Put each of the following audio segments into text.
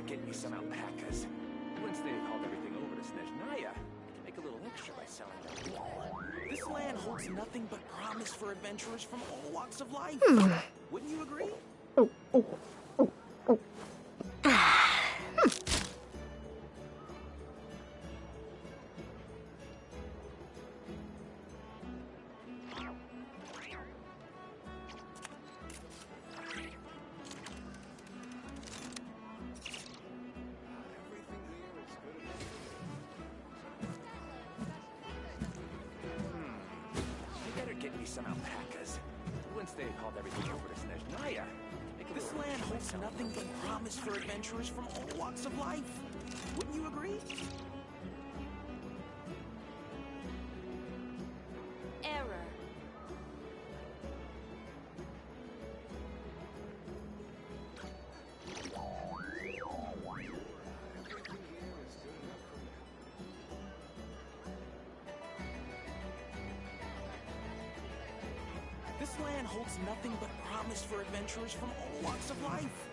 get me some alpacas. Once they've hauled everything over to Snezhnaya, I can make a little extra by selling them wool. This land holds nothing but promise for adventurers from all walks of life. Wouldn't you agree? Some alpacas. Once they've hauled everything over to Snezhnaya, this land holds nothing but promise for adventurers from all walks of life. Wouldn't you agree? Error. This land holds nothing but promise for adventurers from all walks of life.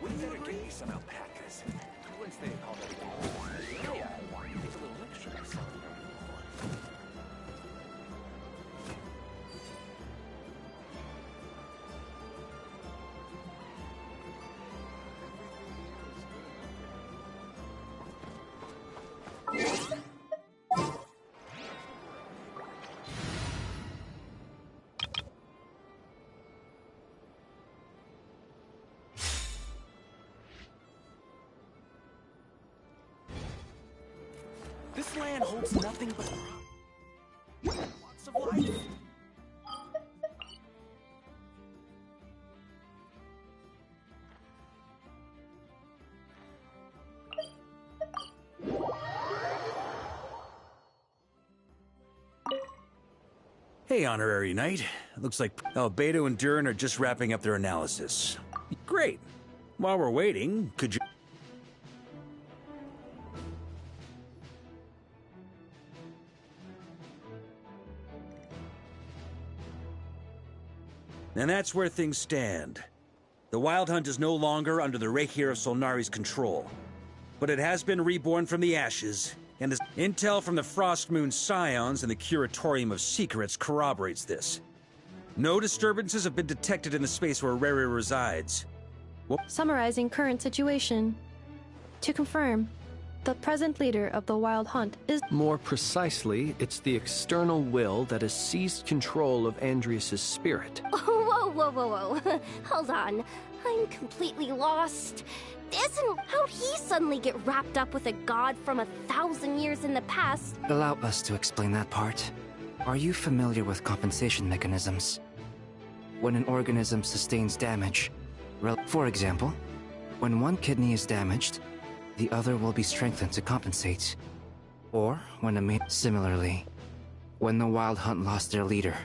Wouldn't you agree? Get me some alpacas. Once they've hauled everything over to Snezhnaya, take a little extra by selling them wool. This land holds nothing but lots of life. Hey, Honorary Knight. Looks like Albedo and Durin are just wrapping up their analysis. Great. While we're waiting, could you... And that's where things stand. The Wild Hunt is no longer under the Retour of Solnari's control, but it has been reborn from the ashes, and the intel from the Frostmoon Scions and the Curatorium of Secrets corroborates this. No disturbances have been detected in the space where Rere resides. Summarizing current situation. To confirm, the present leader of the Wild Hunt is... More precisely, it's the external will that has seized control of Andrias' spirit. Whoa. Hold on. I'm completely lost. How'd he suddenly get wrapped up with a god from 1,000 years in the past? Allow us to explain that part. Are you familiar with compensation mechanisms? When an organism sustains damage, for example, when one kidney is damaged, the other will be strengthened to compensate. Or when a mate... Similarly, when the Wild Hunt lost their leader,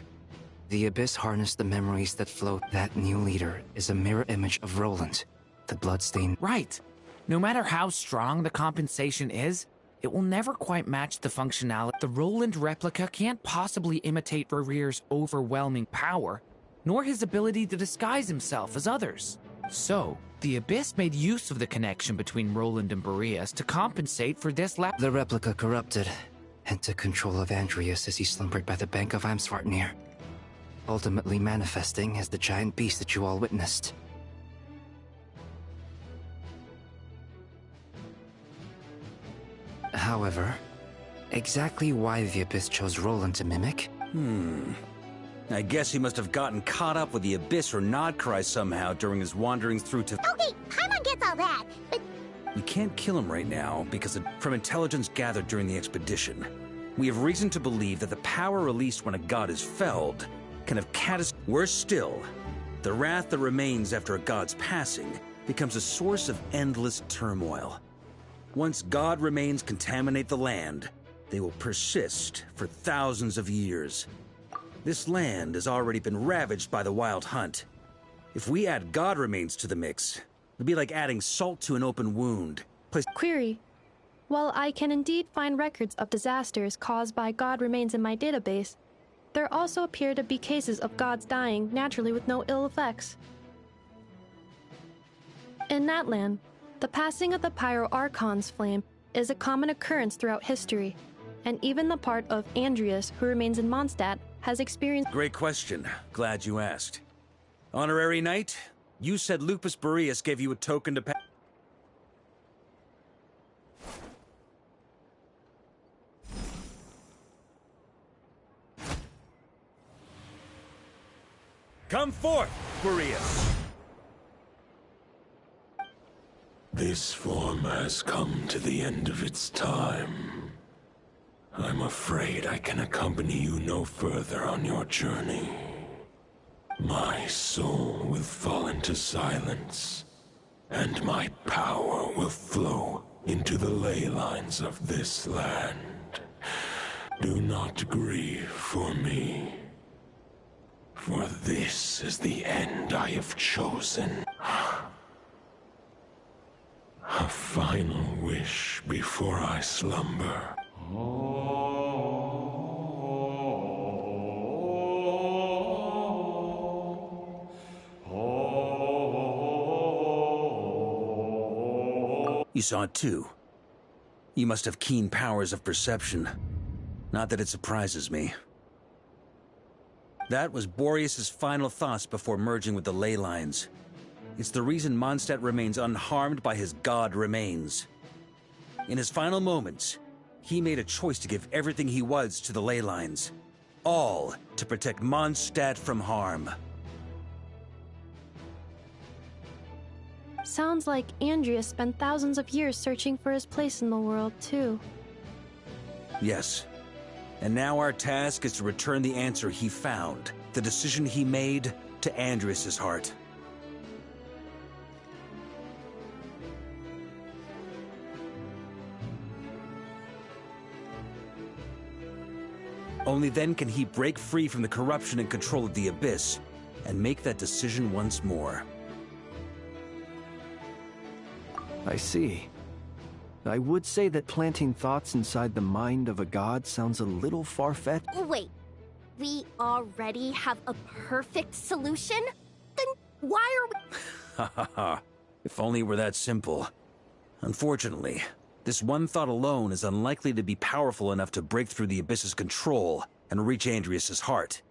the Abyss harnessed the memories that float. That new leader is a mirror image of Roland, the bloodstained... Right. No matter how strong the compensation is, it will never quite match the functionality. The Roland replica can't possibly imitate Rere's overwhelming power, nor his ability to disguise himself as others. So, the Abyss made use of the connection between Roland and Boreas to compensate for this The replica corrupted, and took control of Andrias as he slumbered by the bank of Amsvartnir, ultimately manifesting as the giant beast that you all witnessed. However, exactly why the Abyss chose Roland to mimic? I guess he must have gotten caught up with the Abyss or Nodcry somehow during his wanderings through to... Okay, Paimon gets all that, but... We can't kill him right now because from intelligence gathered during the expedition, we have reason to believe that the power released when a god is felled can have Worse still, the wrath that remains after a god's passing becomes a source of endless turmoil. Once god remains contaminate the land, they will persist for thousands of years. This land has already been ravaged by the Wild Hunt. If we add god remains to the mix, it'd be like adding salt to an open wound. Query. While I can indeed find records of disasters caused by god remains in my database, there also appear to be cases of gods dying naturally with no ill effects. In that land, The passing of the Pyro-Archon's flame is a common occurrence throughout history, and even the part of Andreas who remains in Mondstadt has experienced— Great question. Glad you asked. Honorary Knight, you said Lupus Boreas gave you a token to pass. Come forth, Boreas! This form has come to the end of its time. I'm afraid I can accompany you no further on your journey. My soul will fall into silence, and my power will flow into the ley lines of this land. Do not grieve for me, for this is the end I have chosen. A final wish before I slumber. You saw it too. You must have keen powers of perception. Not that it surprises me. That was Boreas' final thoughts before merging with the ley lines. It's the reason Mondstadt remains unharmed by his god remains. In his final moments, he made a choice to give everything he was to the ley lines. All to protect Mondstadt from harm. Sounds like Andreas spent thousands of years searching for his place in the world, too. Yes. And now our task is to return the answer he found, the decision he made, to Andreas' heart. Only then can he break free from the corruption and control of the Abyss, and make that decision once more. I see. I would say that planting thoughts inside the mind of a god sounds a little far-fetched. Wait, we already have a perfect solution? Then why are we— Ha ha ha. If only it were that simple. Unfortunately, this one thought alone is unlikely to be powerful enough to break through the Abyss's control and reach Andreas' heart.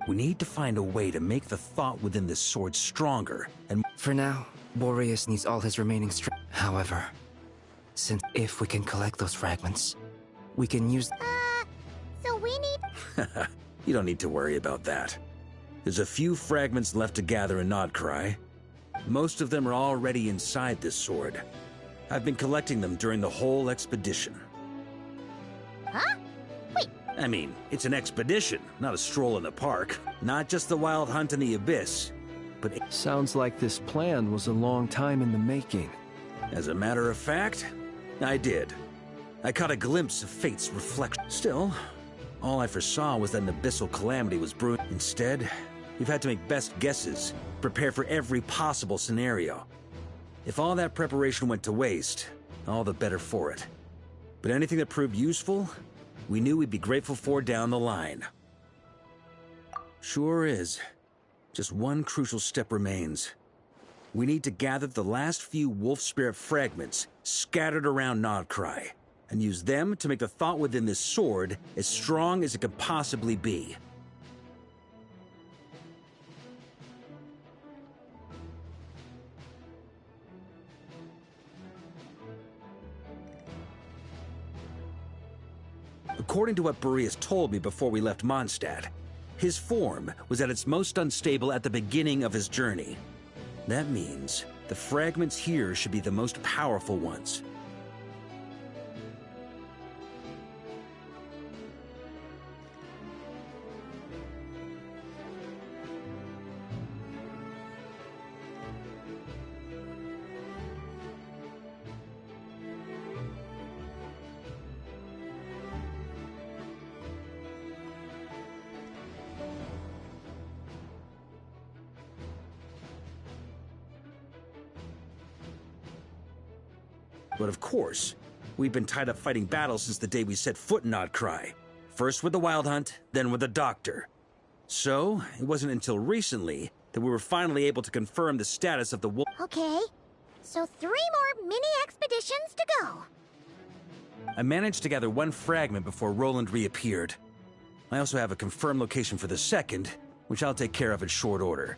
We need to find a way to make the thought within this sword stronger and— For now, Boreas needs all his remaining strength. However, since if we can collect those fragments, we can use— so we need— You don't need to worry about that. There's a few fragments left to gather in Nodcry. Most of them are already inside this sword. I've been collecting them during the whole expedition. Huh? Wait. I mean, it's an expedition, not a stroll in the park. Not just the wild hunt in the Abyss, but— Sounds like this plan was a long time in the making. As a matter of fact, I did. I caught a glimpse of fate's reflection. Still, all I foresaw was that an abyssal calamity was brewing. Instead, we've had to make best guesses, prepare for every possible scenario. If all that preparation went to waste, all the better for it. But anything that proved useful, we knew we'd be grateful for down the line. Sure is. Just one crucial step remains. We need to gather the last few wolf spirit fragments scattered around Nodcry, and use them to make the thought within this sword as strong as it could possibly be. According to what Boreas told me before we left Mondstadt, his form was at its most unstable at the beginning of his journey. That means the fragments here should be the most powerful ones. But of course, we've been tied up fighting battles since the day we set foot in Nodcry. First with the Wild Hunt, then with the Doctor. So, it wasn't until recently that we were finally able to confirm the status of the wolf. Okay, so 3 more mini expeditions to go. I managed to gather one fragment before Roland reappeared. I also have a confirmed location for the second, which I'll take care of in short order.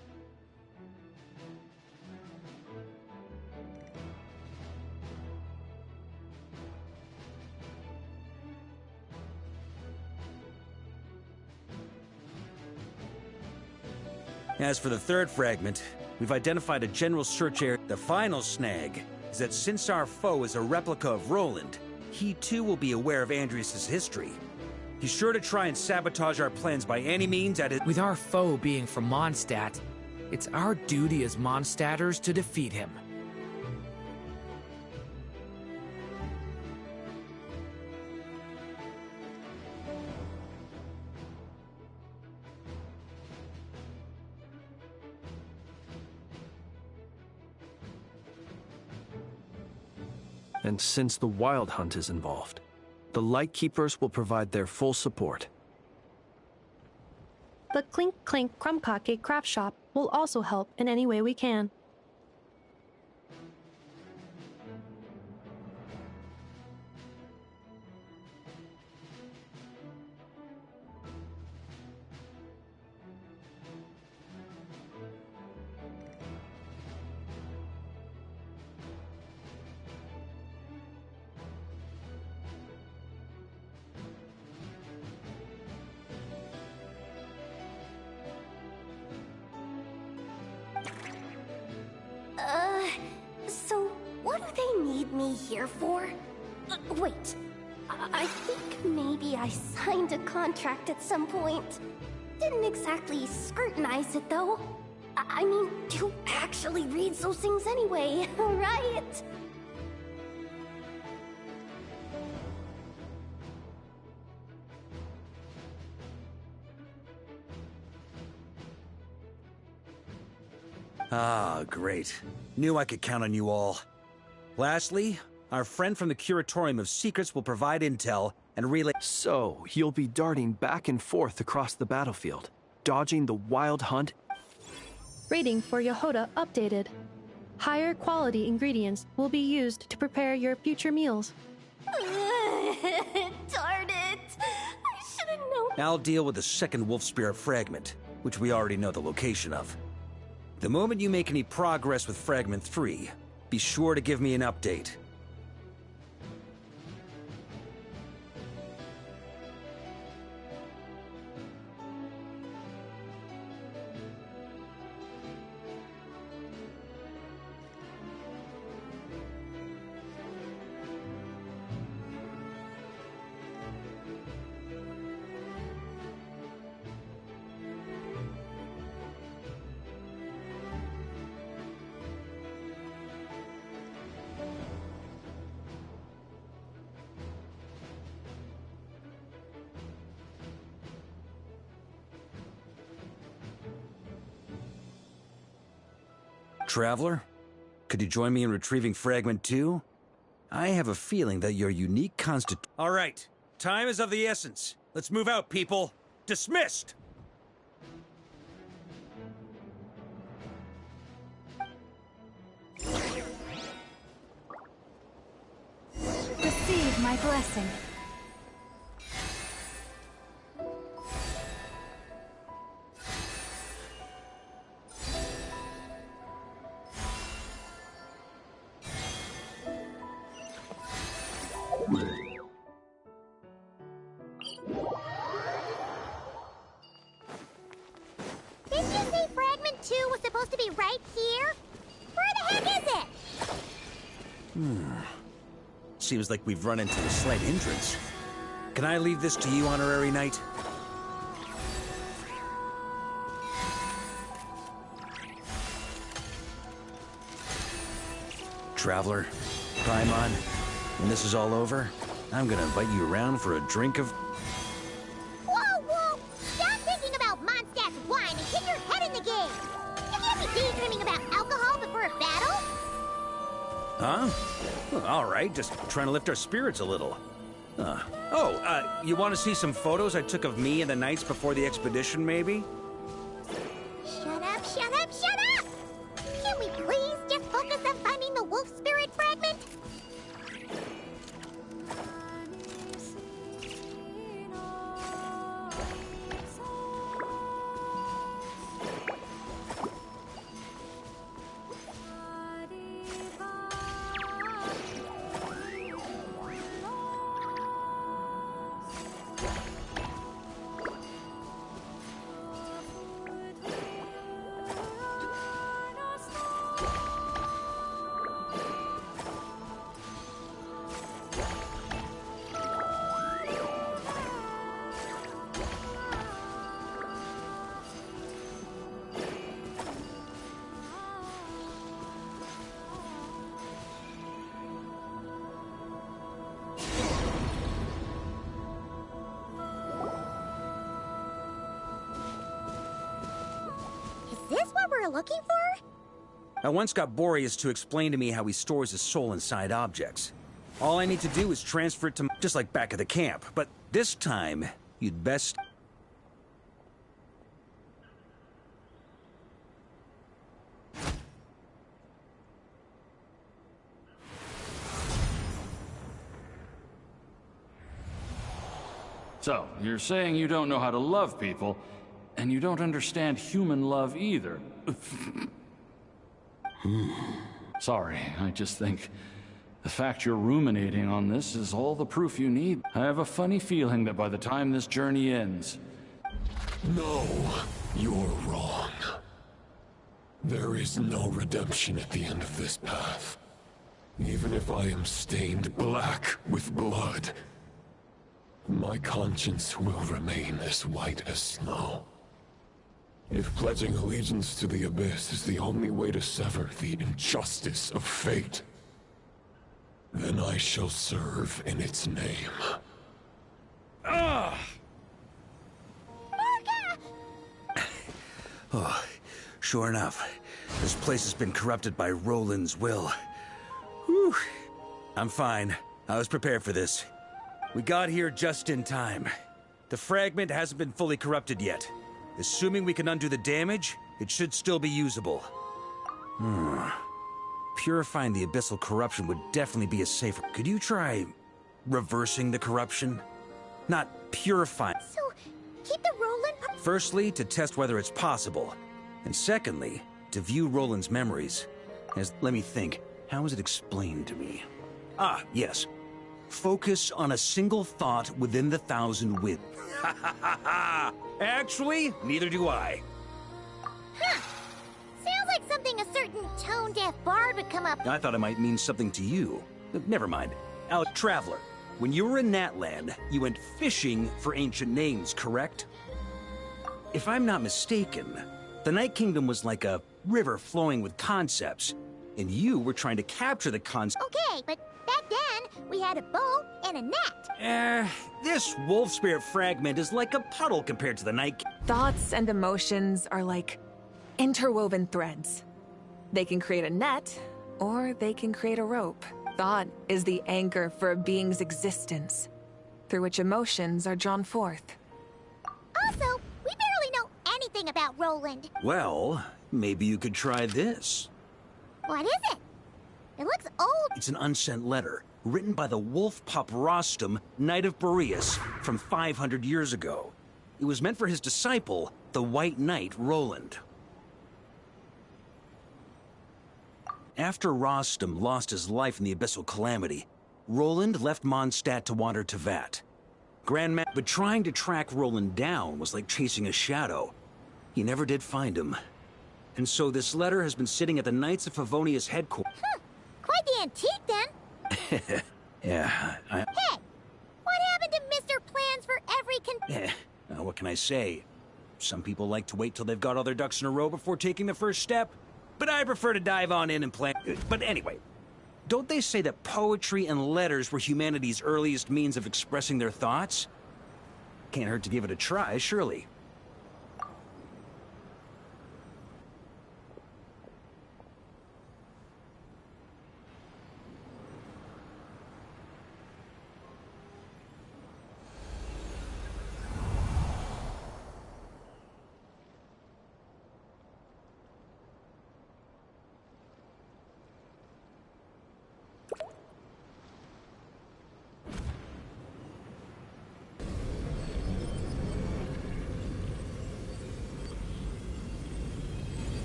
As for the third fragment, we've identified a general search area. The final snag is that since our foe is a replica of Roland, he too will be aware of Andrias' history. He's sure to try and sabotage our plans by any means at his— With our foe being from Mondstadt, it's our duty as Mondstadters to defeat him. And since the Wild Hunt is involved, the Lightkeepers will provide their full support. The Clink Clink Krumkake craft shop will also help in any way we can. So what do they need me here for? Wait, I think maybe I signed a contract at some point. Didn't exactly scrutinize it, though. I mean, who actually reads those things anyway, right? Ah, great. Knew I could count on you all. Lastly, our friend from the Curatorium of Secrets will provide intel and relay— So, you'll be darting back and forth across the battlefield, dodging the Wild Hunt. Rating for Yehoda updated. Higher quality ingredients will be used to prepare your future meals. Darn it! I should have known. I'll deal with the second Wolf Spirit fragment, which we already know the location of. The moment you make any progress with Fragment 3, be sure to give me an update. Traveler, could you join me in retrieving Fragment 2? I have a feeling that your unique All right, time is of the essence. Let's move out, people. Dismissed! Receive my blessing. Didn't you say Fragment 2 was supposed to be right here? Where the heck is it? Seems like we've run into a slight hindrance. Can I leave this to you, Honorary Knight? Traveler, Paimon, when this is all over, I'm gonna invite you around for a drink of... Whoa, whoa! Stop thinking about Mondstadt's wine and get your head in the game! You can't be daydreaming about alcohol before a battle! Huh? Well, all right, just trying to lift our spirits a little. You want to see some photos I took of me and the knights before the expedition, maybe? Shut up, shut up, we're looking for? I once got Boreas to explain to me how he stores his soul inside objects. All I need to do is transfer it to just like back at the camp, but this time, you'd best... So, you're saying you don't know how to love people, and you don't understand human love either. Sorry, I just think the fact you're ruminating on this is all the proof you need. I have a funny feeling that by the time this journey ends... No, you're wrong. There is no redemption at the end of this path. Even if I am stained black with blood, my conscience will remain as white as snow. If pledging allegiance to the Abyss is the only way to sever the injustice of fate, then I shall serve in its name. Oh, sure enough. This place has been corrupted by Roland's will. Whew. I'm fine. I was prepared for this. We got here just in time. The fragment hasn't been fully corrupted yet. Assuming we can undo the damage, it should still be usable. Purifying the abyssal corruption would definitely be a safer... Could you try reversing the corruption? Not purifying. So, keep the Roland... Firstly, to test whether it's possible. And secondly, to view Roland's memories. Let me think. How was it explained to me? Ah, yes. Focus on a single thought within the 1,000 winds. Ha ha ha ha! Actually, neither do I. Huh. Sounds like something a certain tone-deaf bard would come up... I thought it might mean something to you. Never mind. Traveler, when you were in Natland, you went fishing for ancient names, correct? If I'm not mistaken, the Night Kingdom was like a river flowing with concepts, and you were trying to capture the concepts. Okay, but back then, we had a bow and a net. This wolf spirit fragment is like a puddle compared to the Night Thoughts and emotions are like interwoven threads. They can create a net, or they can create a rope. Thought is the anchor for a being's existence, through which emotions are drawn forth. Also, we barely know anything about Roland. Well, maybe you could try this. What is it? It looks old. It's an unsent letter, written by the wolf pup Rostam, Knight of Boreas, from 500 years ago. It was meant for his disciple, the White Knight Roland. After Rostam lost his life in the Abyssal Calamity, Roland left Mondstadt to wander to Vat. But trying to track Roland down was like chasing a shadow. He never did find him. And so this letter has been sitting at the Knights of Favonia's headquarters. Quite the antique, then. Yeah, Hey! What happened to Mr. Plans for every what can I say? Some people like to wait till they've got all their ducks in a row before taking the first step. But I prefer to dive on in and plan. But anyway, don't they say that poetry and letters were humanity's earliest means of expressing their thoughts? Can't hurt to give it a try, surely.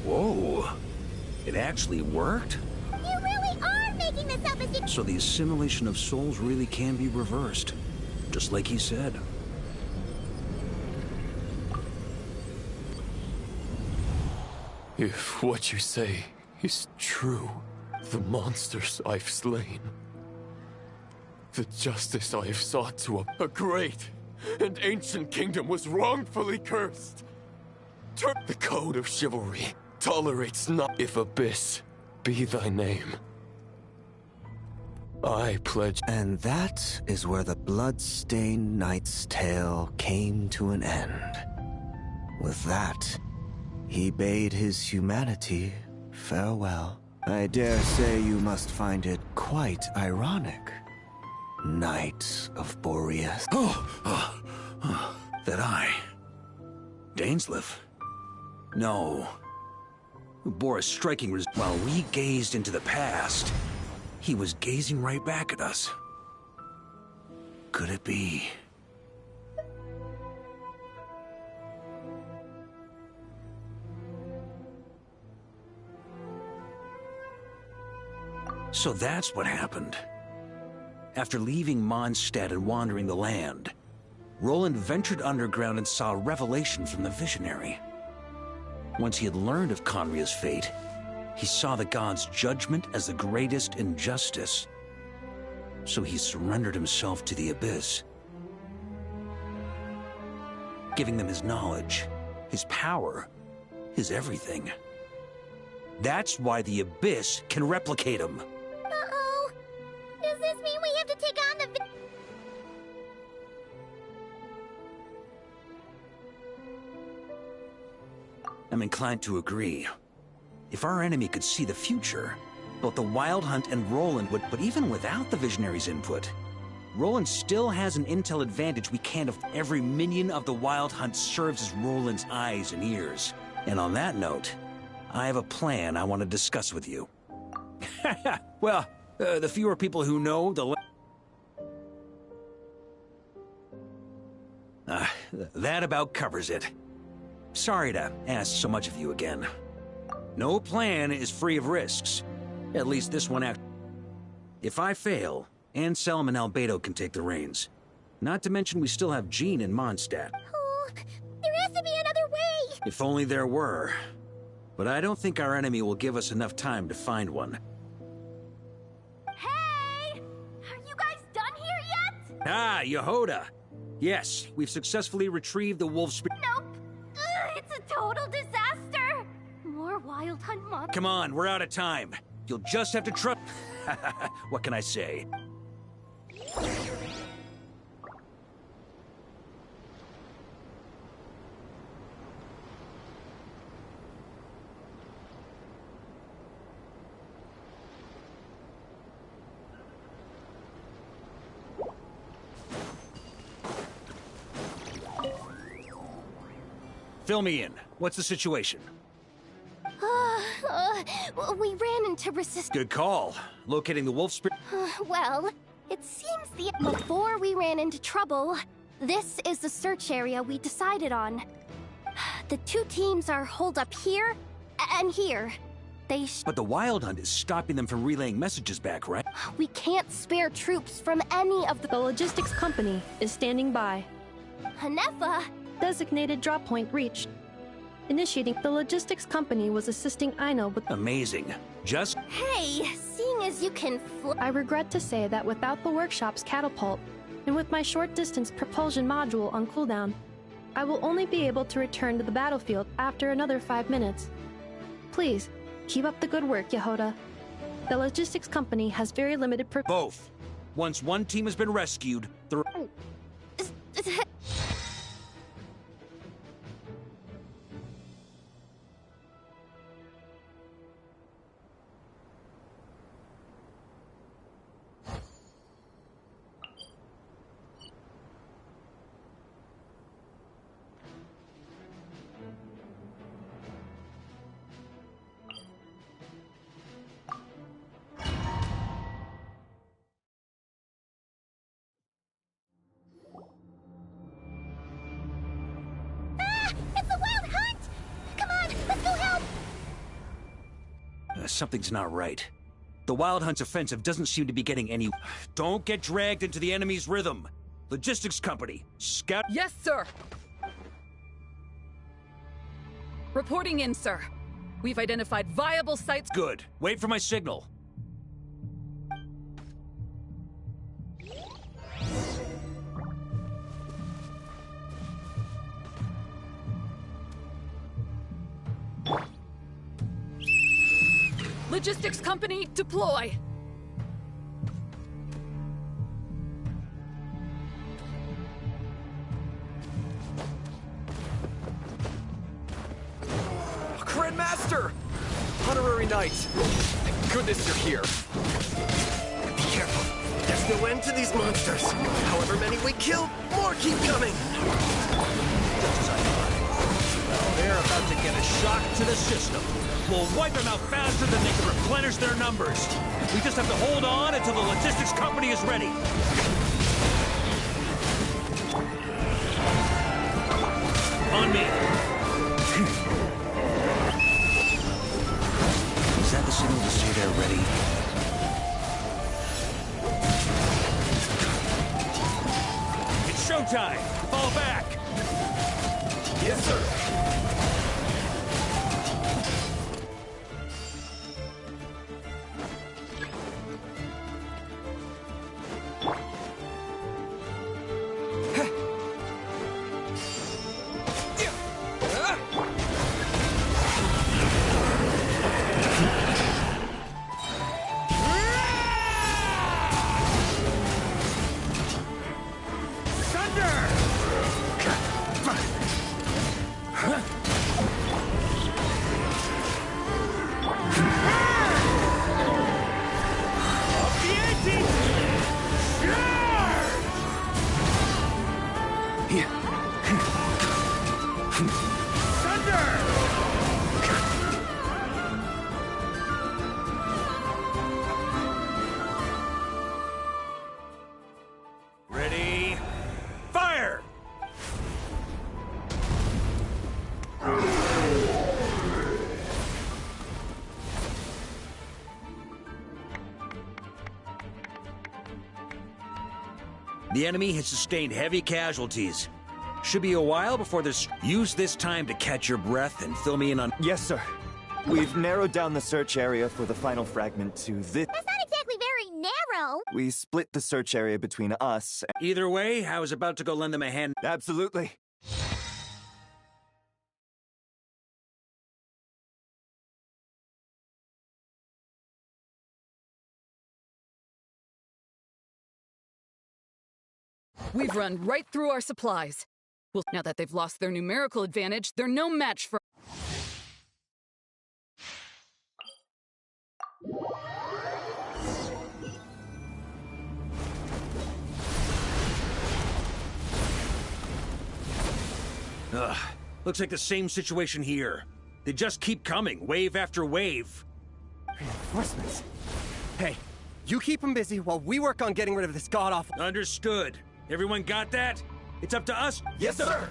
Whoa, it actually worked? You really are making this up as you... So the assimilation of souls really can be reversed, just like he said. If what you say is true, the monsters I've slain, the justice I have sought to a great and ancient kingdom was wrongfully cursed. The code of chivalry tolerates not if Abyss be thy name. I pledge... And that is where the blood-stained knight's tale came to an end. With that, He bade his humanity farewell. I dare say you must find it quite ironic, Knight of Boreas. That I... Dainsleif? No. Who bore a striking while we gazed into the past, he was gazing right back at us. Could it be? So that's what happened. After leaving Mondstadt and wandering the land, Roland ventured underground and saw a revelation from the Visionary. Once he had learned of Conria's fate, he saw the gods' judgment as the greatest injustice. So he surrendered himself to the Abyss, giving them his knowledge, his power, his everything. That's why the Abyss can replicate him. Uh-oh. Does this mean we have to take on the... I'm inclined to agree. If our enemy could see the future, both the Wild Hunt and Roland would, but even without the Visionary's input, Roland still has an intel advantage we can't afford. Every minion of the Wild Hunt serves as Roland's eyes and ears. And on that note, I have a plan I want to discuss with you. Well, the fewer people who know, the that about covers it. Sorry to ask so much of you again. No plan is free of risks. At least this one act. If I fail, Anselm and Albedo can take the reins. Not to mention we still have Jean and Mondstadt. Oh, there has to be another way! If only there were. But I don't think our enemy will give us enough time to find one. Hey! Are you guys done here yet? Ah, Yehoda! Yes, we've successfully retrieved the wolf spirit. Nope. It's a total disaster. More Wild Hunt mobs. Come on, we're out of time. You'll just have to trust. What can I say? Fill me in. What's the situation? We ran into resistance. Good call. Locating the wolf spirit. Well, it seems before we ran into trouble, this is the search area we decided on. The two teams are holed up here and here. But the Wild Hunt is stopping them from relaying messages back, right? We can't spare troops from any of The logistics company is standing by. Hanefa! Designated drop point reached. Initiating. The logistics company was assisting Aino with... Amazing. Just... Hey, seeing as you can I regret to say that without the workshop's catapult, and with my short-distance propulsion module on cooldown, I will only be able to return to the battlefield after another 5 minutes. Please, keep up the good work, Yehoda. The logistics company has very limited... Both. Once one team has been rescued, the... Something's not right. The Wild Hunt's offensive doesn't seem to be getting any... Don't get dragged into the enemy's rhythm. Logistics company, scout... Yes, sir. Reporting in, sir. We've identified viable sites... Good. Wait for my signal. Logistics company, deploy! Knights! Thank goodness you're here! Be careful. There's no end to these monsters. However many we kill, more keep coming! Just as I thought. Well, they're about to get a shock to the system. We'll wipe them out faster than they can replenish their numbers. We just have to hold on until the logistics company is ready. On me. Is that the signal to say they're ready? It's showtime. Fall back. Yes, sir! Ready? Fire! The enemy has sustained heavy casualties. Should be a while before this. Use this time to catch your breath and fill me in on. Yes, sir. We've narrowed down the search area for the final fragment to this. That's not exactly very narrow. We split the search area between us. Either way, I was about to go lend them a hand. Absolutely. We've run right through our supplies. Well, now that they've lost their numerical advantage, they're no match for... Ugh. Looks like the same situation here. They just keep coming, wave after wave. Reinforcements. Hey, you keep them busy while we work on getting rid of this god-awful... Understood. Everyone got that? It's up to us? Yes, sir!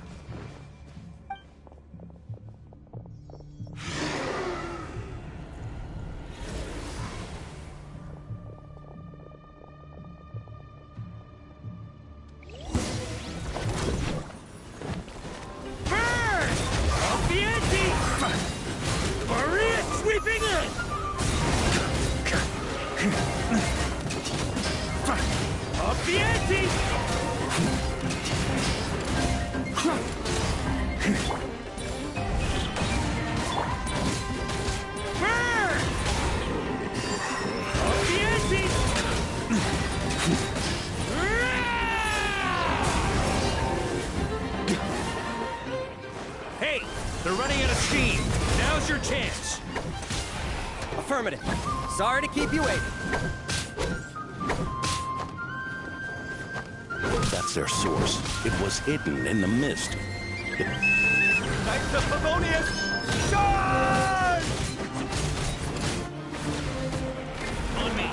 Sweeping in! Up the ante! Up the ante! Hey, they're running out of steam. Now's your chance. Affirmative. Sorry to keep you waiting. That's their source. It was hidden in the mist. Knights of Favonius, charge! On me.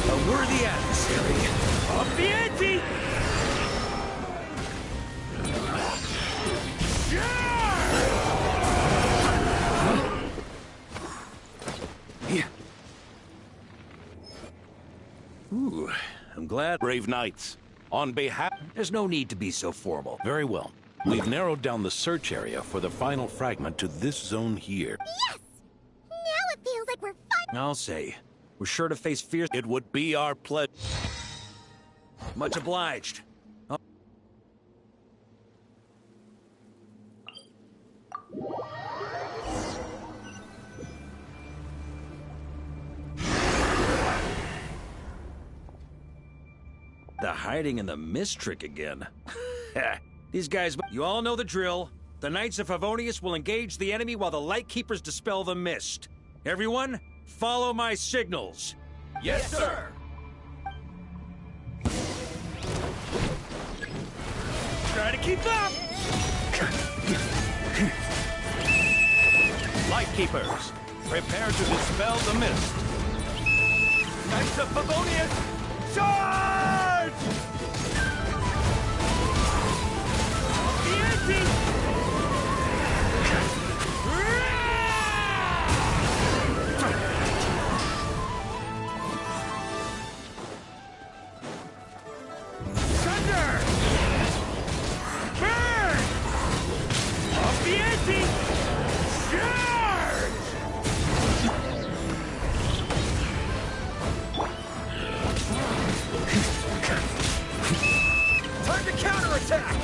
A worthy adversary. Up the ante! Ooh, I'm glad. Brave Knights, on behalf... There's no need to be so formal. Very well. We've narrowed down the search area for the final fragment to this zone here. Yes! Now it feels like we're fighting. I'll say. We're sure to face fierce... It would be our pleasure. Much obliged. Oh. The hiding in the mist trick again. These guys, you all know the drill. The Knights of Favonius will engage the enemy while the Lightkeepers dispel the mist. Everyone, follow my signals. Yes, sir! Try to keep up! Lightkeepers, prepare to dispel the mist. Knights of Favonius, charge! The anti! Thunder! Burn! Off the anti! Charge! Time to counterattack!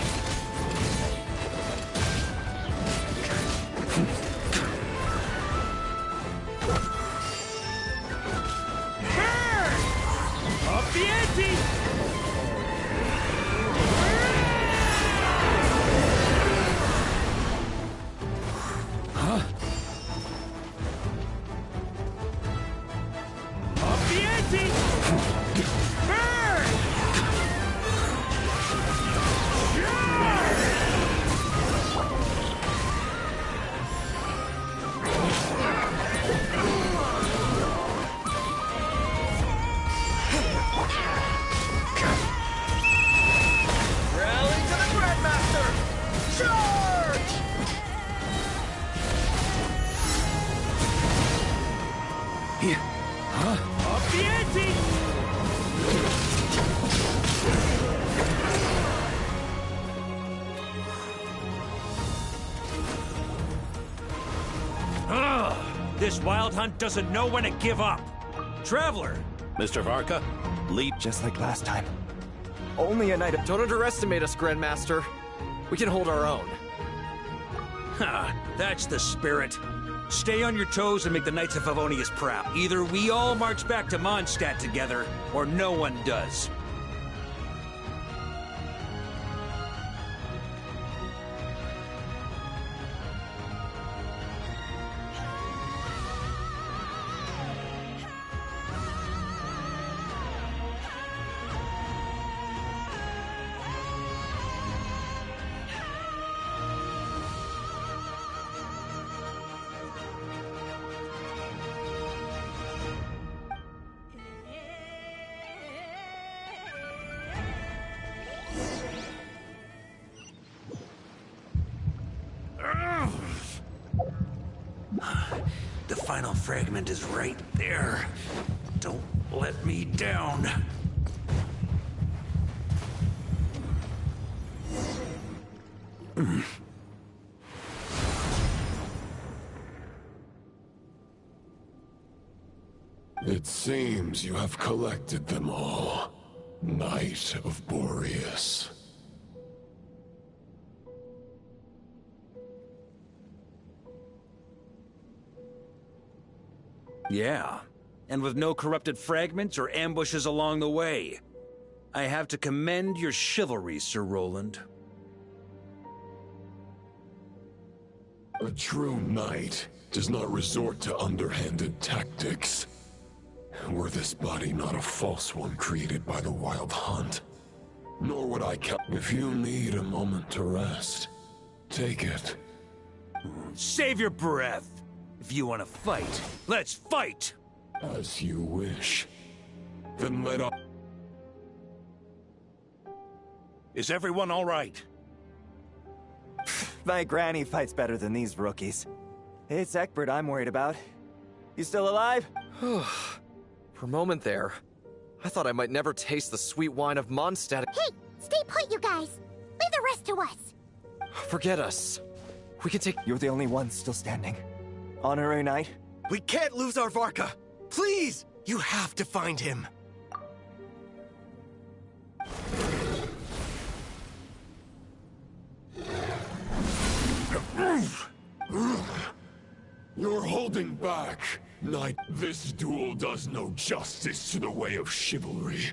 Burn! Off the anti! Off the anti! Burn! Rally to the Grandmaster! Charge! Off the ante! Ugh! This wild hunt doesn't know when to give up. Traveler! Mr. Varka, lead. Just like last time. Only a knight of... Don't underestimate us, Grandmaster. We can hold our own. Ha! That's the spirit. Stay on your toes and make the Knights of Favonius proud. Either we all march back to Mondstadt together, or no one does. The final fragment is right there. Don't let me down. It seems you have collected them all, Knight of Boreas. Yeah, and with no corrupted fragments or ambushes along the way. I have to commend your chivalry, Sir Roland. A true knight does not resort to underhanded tactics. Were this body not a false one created by the Wild Hunt, nor would I count. If you need a moment to rest, take it. Save your breath. If you want to fight, let's fight! As you wish. Then let up. Is everyone all right? My granny fights better than these rookies. It's Egbert I'm worried about. You still alive? For a moment there, I thought I might never taste the sweet wine of Mondstadt. Hey, stay put, you guys. Leave the rest to us. Forget us. We can take... You're the only one still standing. Honorary Knight? We can't lose our Varka! Please! You have to find him. You're holding back, Knight. This duel does no justice to the way of chivalry.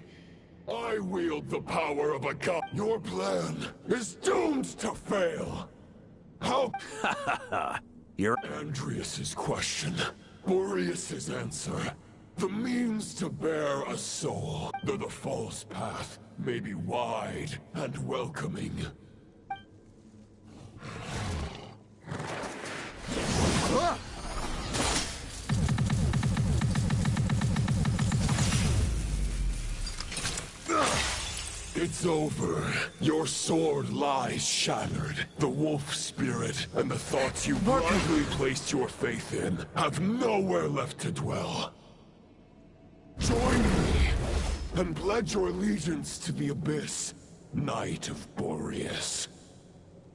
I wield the power of a god. Your plan is doomed to fail. How? You're Andreas's question, Boreas's answer. The means to bear a soul, though the false path may be wide and welcoming. It's over. Your sword lies shattered. The wolf spirit and the thoughts you blindly placed your faith in have nowhere left to dwell. Join me and pledge your allegiance to the Abyss, Knight of Boreas.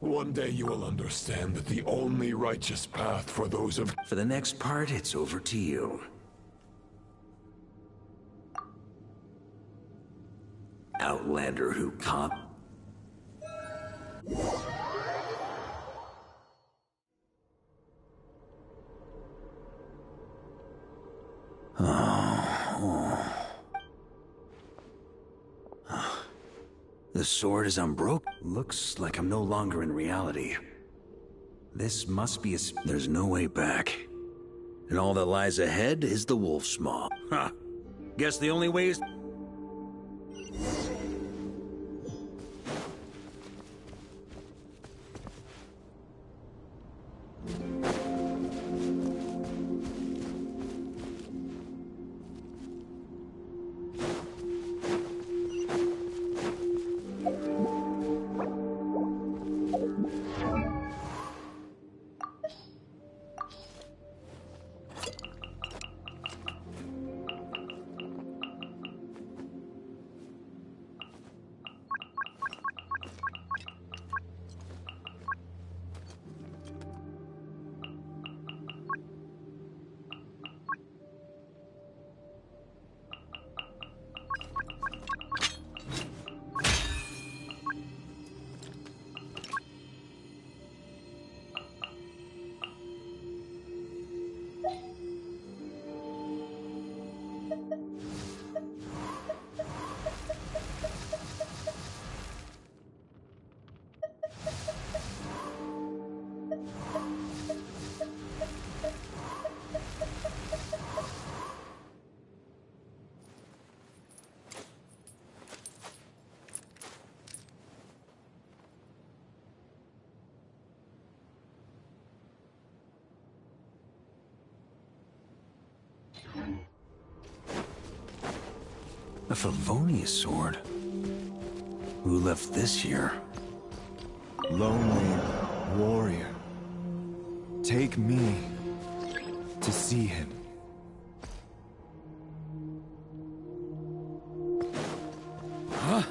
One day you will understand that the only righteous path for those of— For the next part, it's over to you. Outlander who can't... The sword is unbroken. Looks like I'm no longer in reality. This must be a... There's no way back. And all that lies ahead is the wolf's maw. Ha! Guess the only way is... A Favonius sword? Who left this here? Lonely warrior. Take me to see him. Huh?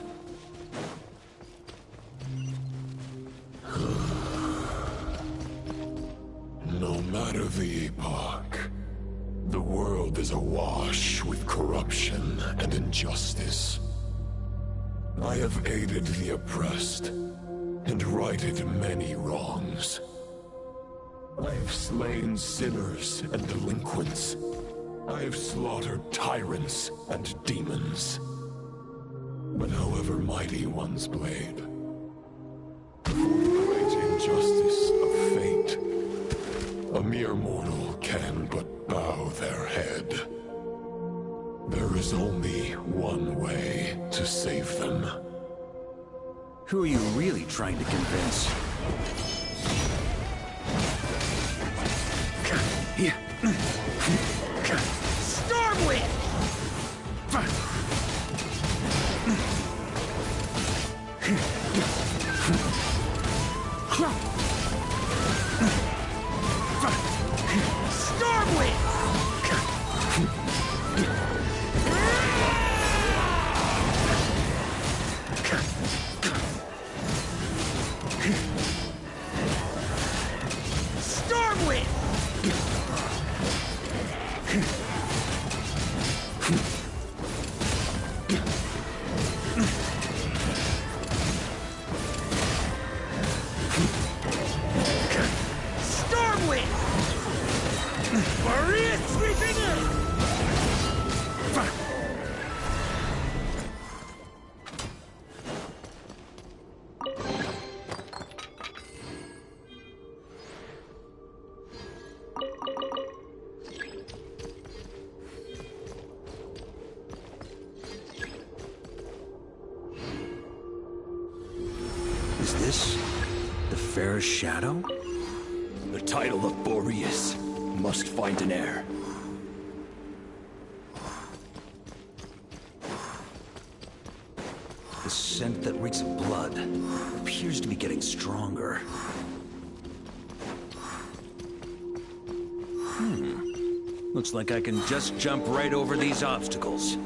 No matter the epoch, the world is awash with corruption and injustice. I have aided the oppressed and righted many wrongs. I have slain sinners and delinquents. I have slaughtered tyrants and demons. But however mighty one's blade, before the great injustice of fate, a mere mortal can but bow their head. There is only one way to save them. Who are you really trying to convince? Stormwind! Maria! this the fairest shadow? The title of Boreas must find an heir. The scent that reeks of blood appears to be getting stronger. Looks like I can just jump right over these obstacles.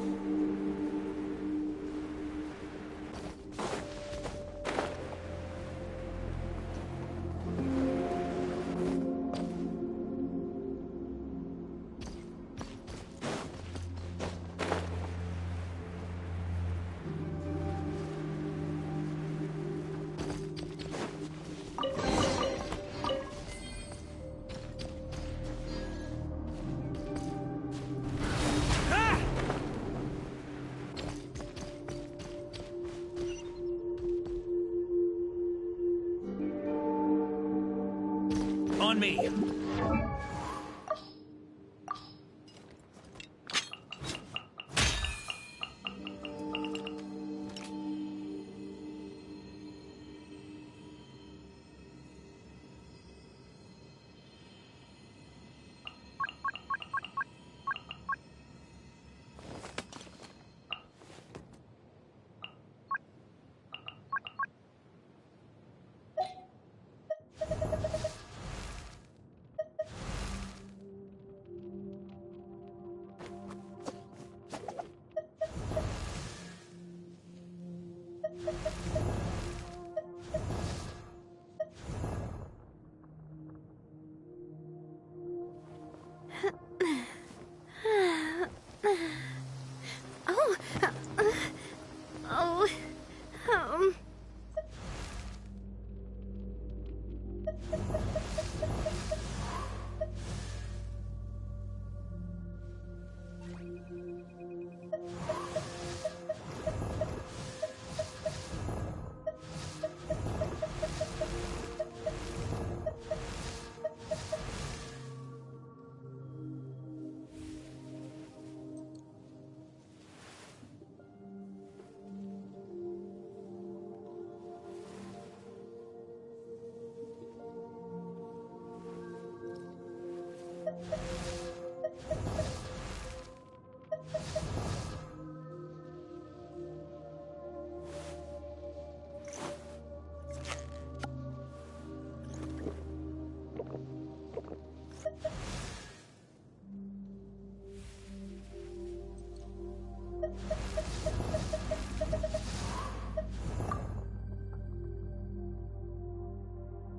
On me!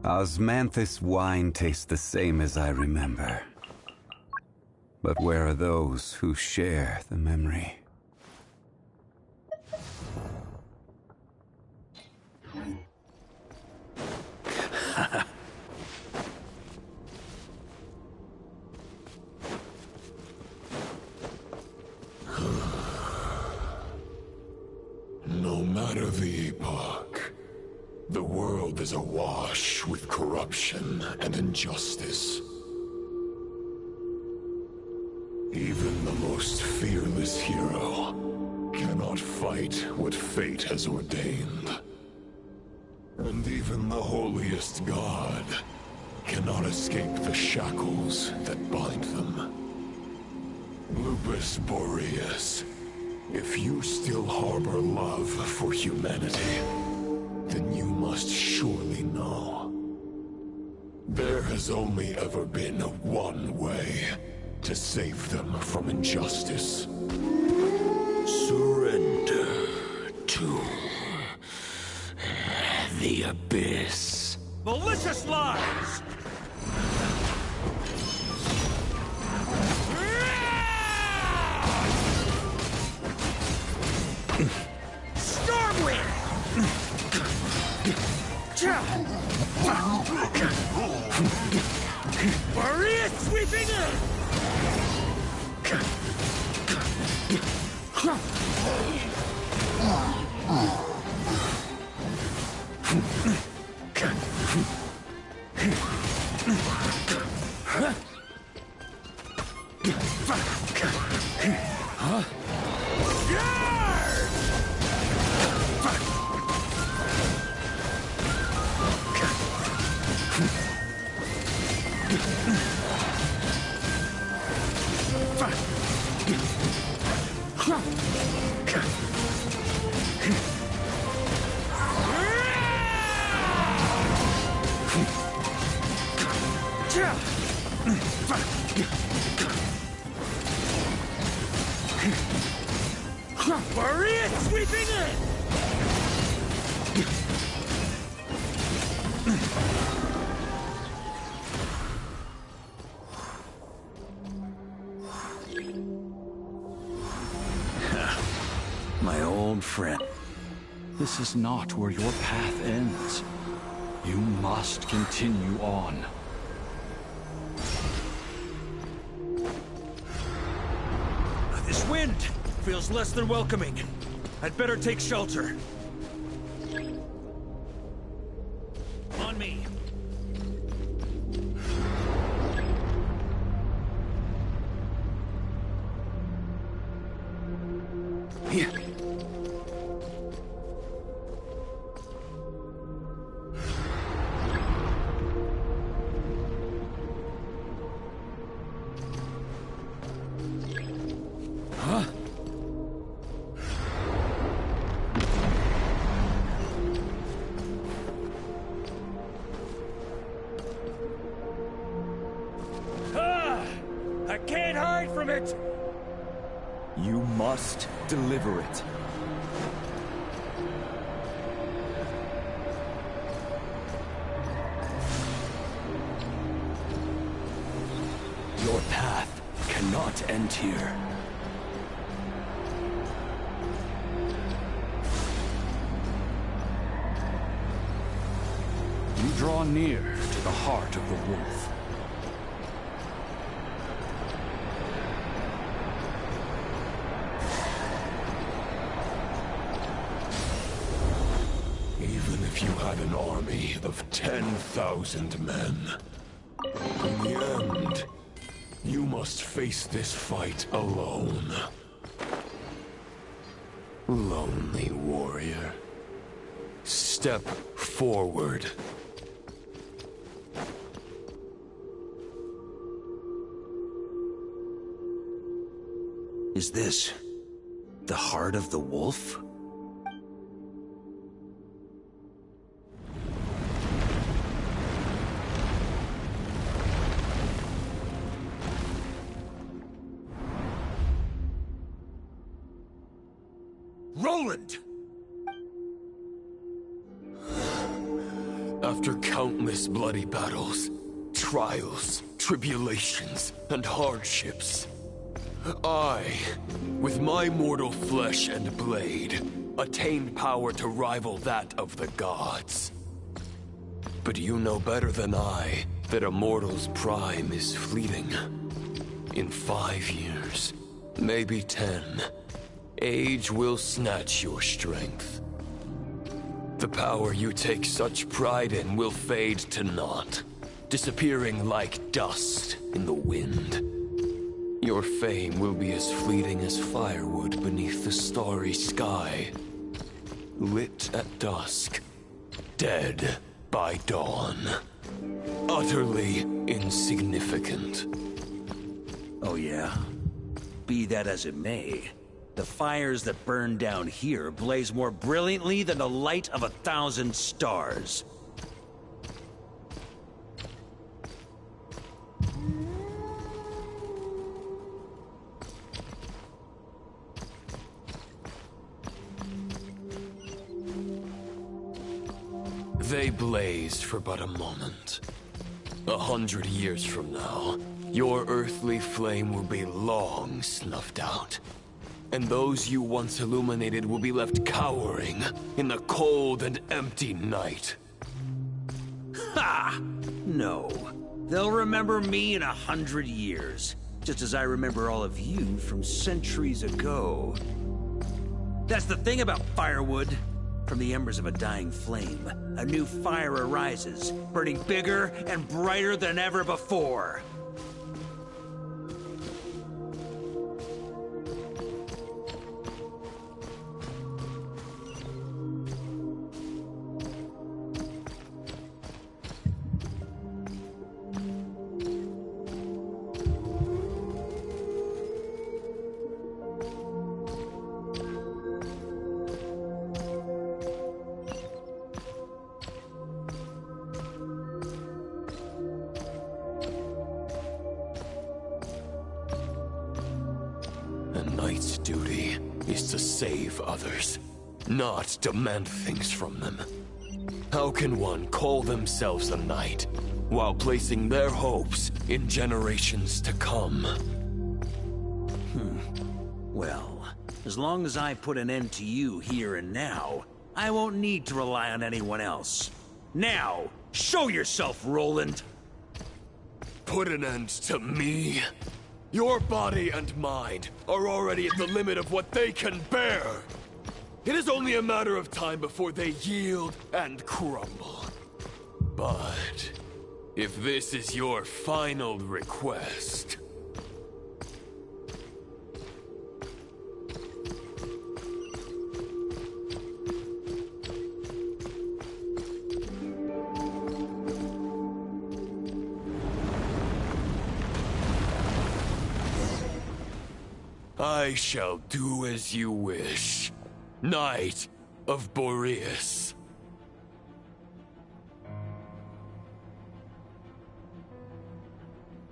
Osmanthus wine tastes the same as I remember. But where are those who share the memory? No matter the epoch, the world is awash with corruption and injustice. Even the most fearless hero cannot fight what fate has ordained. And even the holiest god cannot escape the shackles that bind them. Lupus Boreas, if you still harbor love for humanity, then you must surely know. There has only ever been one way to save them from injustice. Surrender to the abyss. Malicious lies! Stormwind! Boreas sweeping in! Warrior sweeping in! My old friend. This is not where your path ends. You must continue on. This wind feels less than welcoming. I'd better take shelter. On me. Here. Huh? I can't hide from it! You must deliver it. Your path cannot end here. You draw near to the heart of the wolf. Even if you had an army of 10,000 men, in the end, you must face this fight alone. Lonely warrior. Step forward. Is this the heart of the wolf? Roland! After countless bloody battles, trials, tribulations, and hardships, I, with my mortal flesh and blade, attained power to rival that of the gods. But you know better than I that a mortal's prime is fleeting. In 5 years, maybe 10, age will snatch your strength. The power you take such pride in will fade to naught, disappearing like dust in the wind. Your fame will be as fleeting as firewood beneath the starry sky, lit at dusk, dead by dawn. Utterly insignificant. Oh yeah? Be that as it may, the fires that burn down here blaze more brilliantly than the light of 1,000 stars. They blazed for but a moment. 100 years from now, your earthly flame will be long snuffed out. And those you once illuminated will be left cowering in the cold and empty night. Ha! No. They'll remember me in 100 years, just as I remember all of you from centuries ago. That's the thing about firewood. From the embers of a dying flame, a new fire arises, burning bigger and brighter than ever before. knight's duty is to save others, not demand things from them. How can one call themselves a knight while placing their hopes in generations to come? Well, as long as I put an end to you here and now, I won't need to rely on anyone else. Now, show yourself, Roland! Put an end to me? Your body and mind are already at the limit of what they can bear. It is only a matter of time before they yield and crumble. But if this is your final request... I shall do as you wish, Knight of Boreas.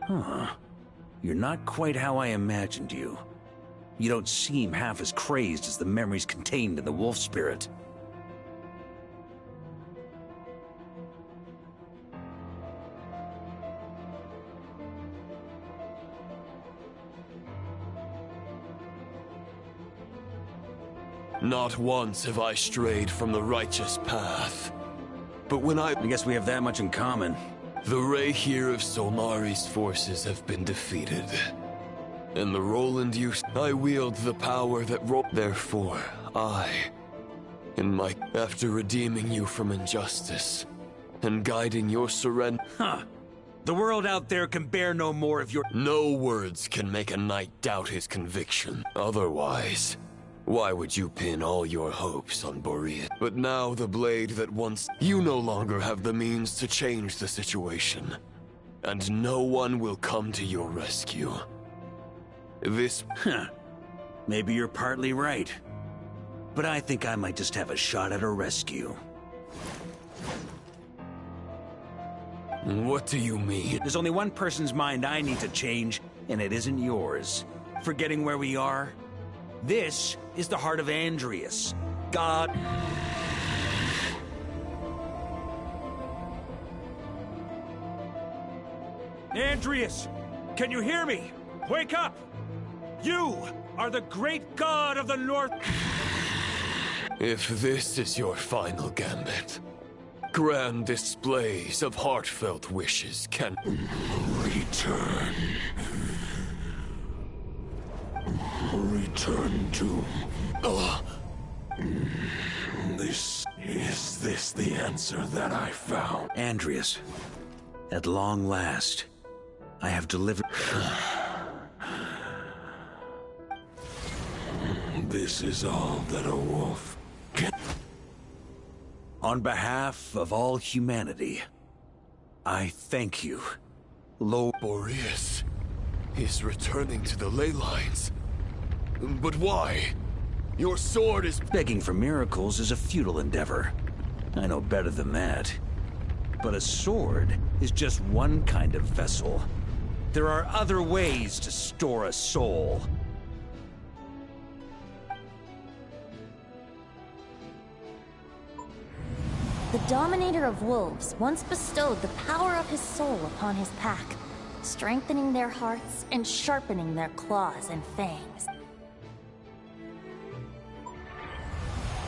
Huh. You're not quite how I imagined you. You don't seem half as crazed as the memories contained in the wolf spirit. Not once have I strayed from the righteous path. But when I guess we have that much in common. The Retour of Solmari's forces have been defeated. And the Roland I wield the power that Therefore, after redeeming you from injustice, and guiding your surrender... Huh. The world out there can bear no more of your... No words can make a knight doubt his conviction. Otherwise... why would you pin all your hopes on Boreas? But now the blade that once... You no longer have the means to change the situation. And no one will come to your rescue. This... Maybe you're partly right. But I think I might just have a shot at a rescue. What do you mean? There's only one person's mind I need to change, and it isn't yours. Forgetting where we are? This is the heart of Andreas. God... Andreas! Can you hear me? Wake up! You are the great god of the North... If this is your final gambit, grand displays of heartfelt wishes can... Return. Return to... Is this the answer that I found? Andreas, at long last, I have delivered... This is all that a wolf can... On behalf of all humanity, I thank you, Lord Boreas is returning to the ley lines. But why? Your sword is... Begging for miracles is a futile endeavor. I know better than that. But a sword is just one kind of vessel. There are other ways to store a soul. The Dominator of Wolves once bestowed the power of his soul upon his pack, strengthening their hearts and sharpening their claws and fangs.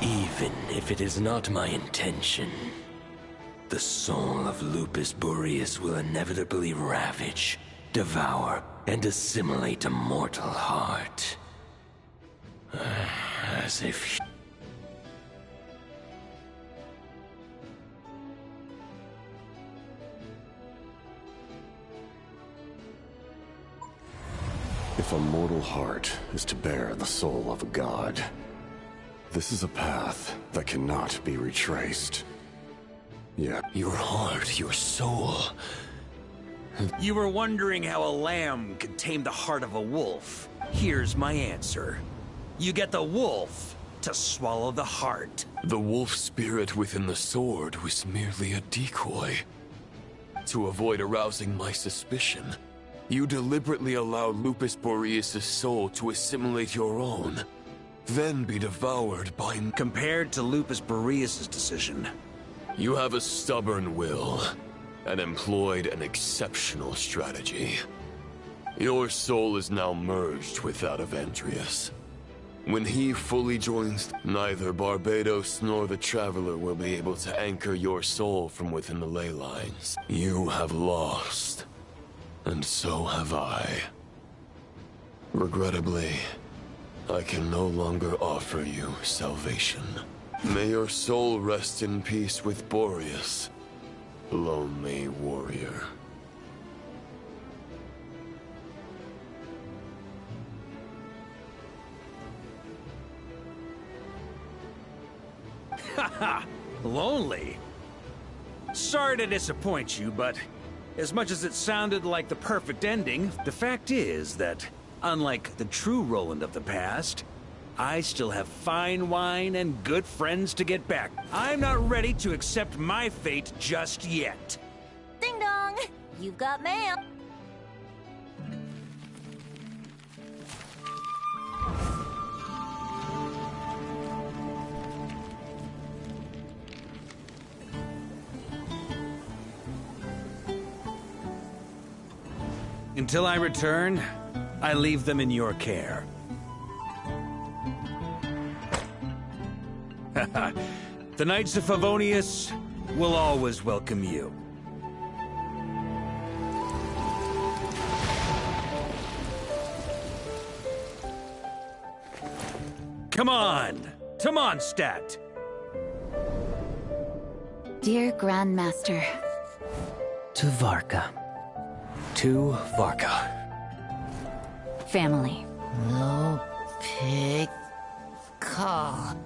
Even if it is not my intention, the soul of Lupus Boreas will inevitably ravage, devour, and assimilate a mortal heart. As if... If a mortal heart is to bear the soul of a god, this is a path that cannot be retraced. Yeah. Your heart, your soul... You were wondering how a lamb could tame the heart of a wolf. Here's my answer. You get the wolf to swallow the heart. The wolf spirit within the sword was merely a decoy. To avoid arousing my suspicion, You deliberately allowed Lupus Boreas' soul to assimilate your own, then be devoured by... Compared to Lupus Boreas' decision, you have a stubborn will, and employed an exceptional strategy. Your soul is now merged with that of Andreas. When he fully joins, neither Barbados nor the Traveler will be able to anchor your soul from within the ley lines. You have lost, and so have I. Regrettably, I can no longer offer you salvation. May your soul rest in peace with Boreas, lonely warrior. Haha, lonely? Sorry to disappoint you, but as much as it sounded like the perfect ending, the fact is that, unlike the true Roland of the past, I still have fine wine and good friends to get back. I'm not ready to accept my fate just yet. Ding dong! You've got mail. Until I return, I leave them in your care. The Knights of Favonius will always welcome you. Come on! To Mondstadt! Dear Grandmaster. To Varka. To Varka. Family. No pig call.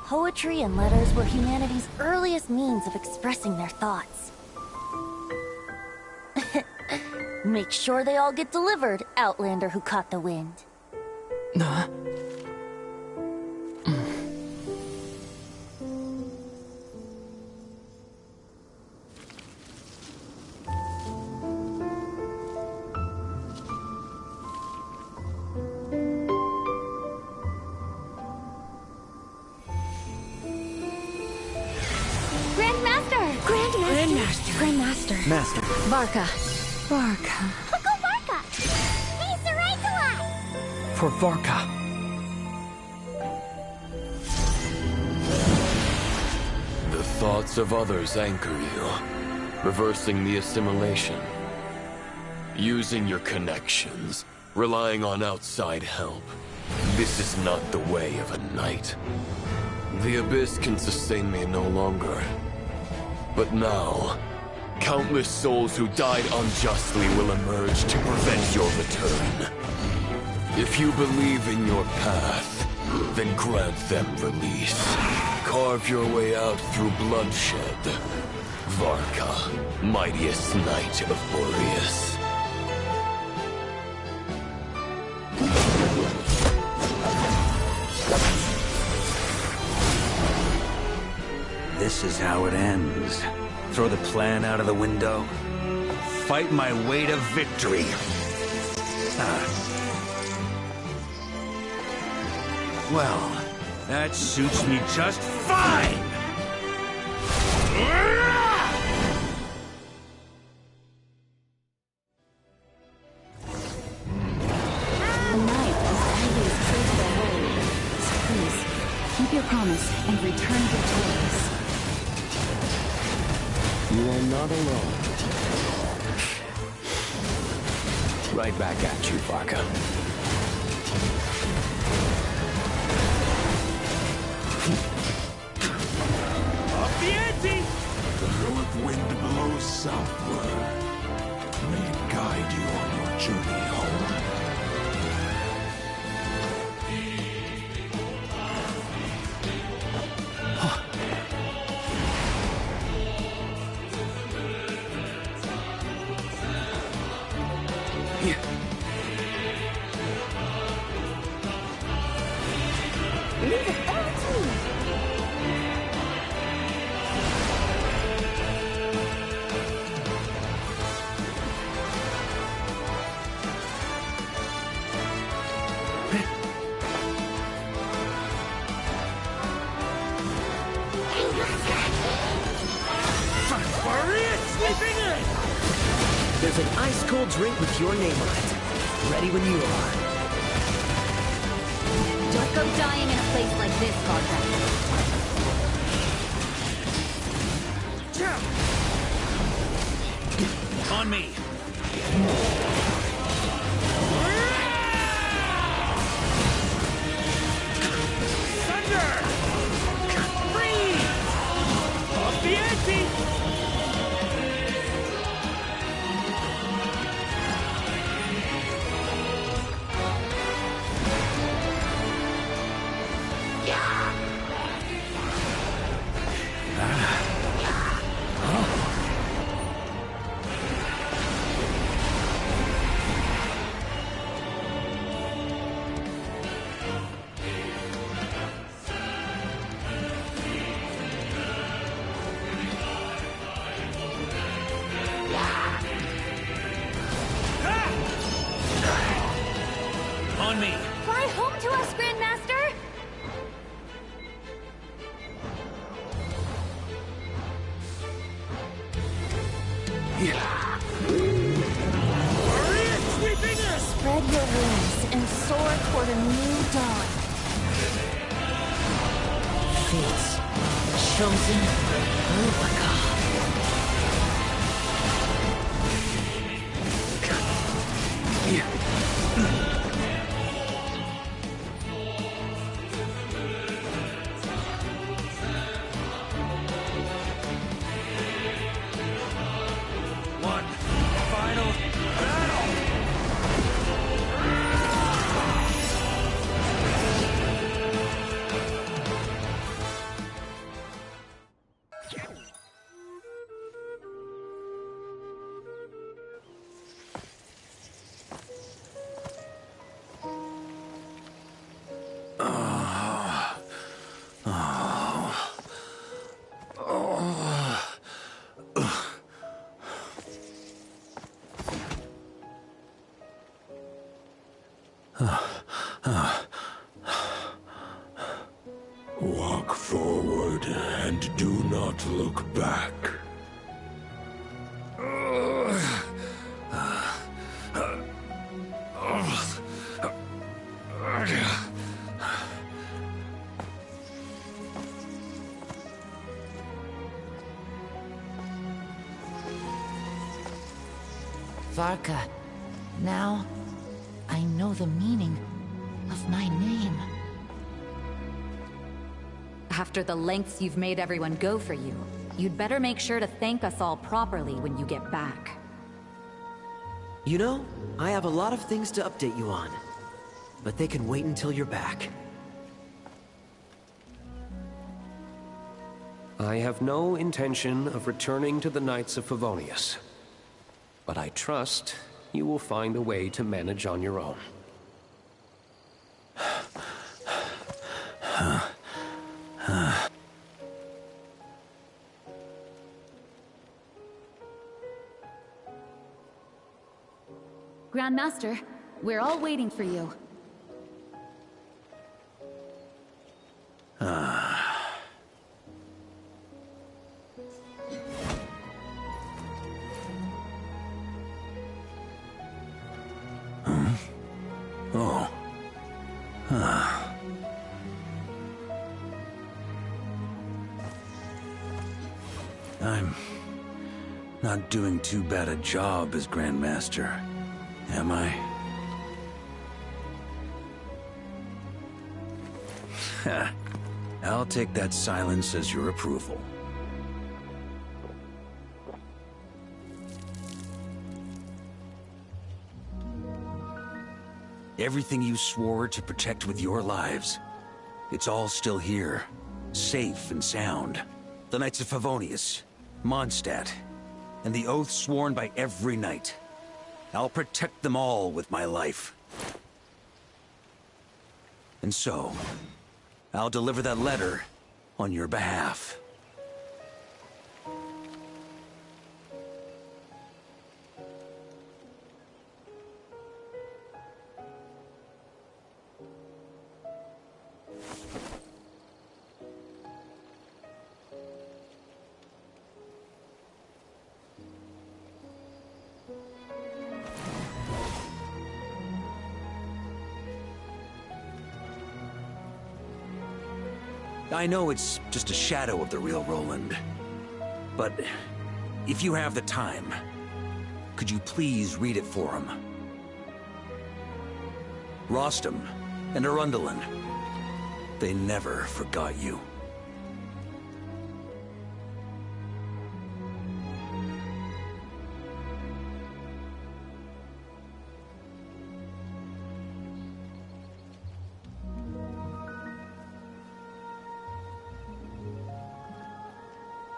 Poetry and letters were humanity's earliest means of expressing their thoughts. Make sure they all get delivered, Outlander who caught the wind. Grandmaster. Master. Varka. Go Varka! He's the right to us! For Varka. The thoughts of others anchor you, reversing the assimilation. Using your connections, relying on outside help. This is not the way of a knight. The Abyss can sustain me no longer. But now, countless souls who died unjustly will emerge to prevent your return. If you believe in your path, then grant them release. Carve your way out through bloodshed. Varka, mightiest knight of Boreas. This is how it ends. Throw the plan out of the window. Fight my way to victory. Well, that suits me just fine! The night has always proved their role. So please, keep your promise and return victorious. You are not alone. Right back at you, Varka. Up the ante! The heroic wind blows southward. May it guide you on your journey home. There's an ice-cold drink with your name on it. Ready when you are. Don't go dying in a place like this, Vodka. On me! Thunder! Freeze! Off the ante! On me! Fly home to us, Grandmaster! Spread your wings and soar toward a new dawn. Fate's chosen Overcome. One final battle! Walk forward and do not look back. Varka, now I know the meaning of my name. After the lengths you've made everyone go for you, you'd better make sure to thank us all properly when you get back. You know, I have a lot of things to update you on. But they can wait until you're back. I have no intention of returning to the Knights of Favonius. But I trust you will find a way to manage on your own. Grandmaster, we're all waiting for you. Oh. I'm not doing too bad a job as Grandmaster, am I? I'll take that silence as your approval. Everything you swore to protect with your lives, it's all still here, safe and sound. The Knights of Favonius, Mondstadt, and the oath sworn by every knight. I'll protect them all with my life. And so, I'll deliver that letter on your behalf. I know it's just a shadow of the real Roland, but if you have the time, could you please read it for him? Rostam and Arundelen, they never forgot you.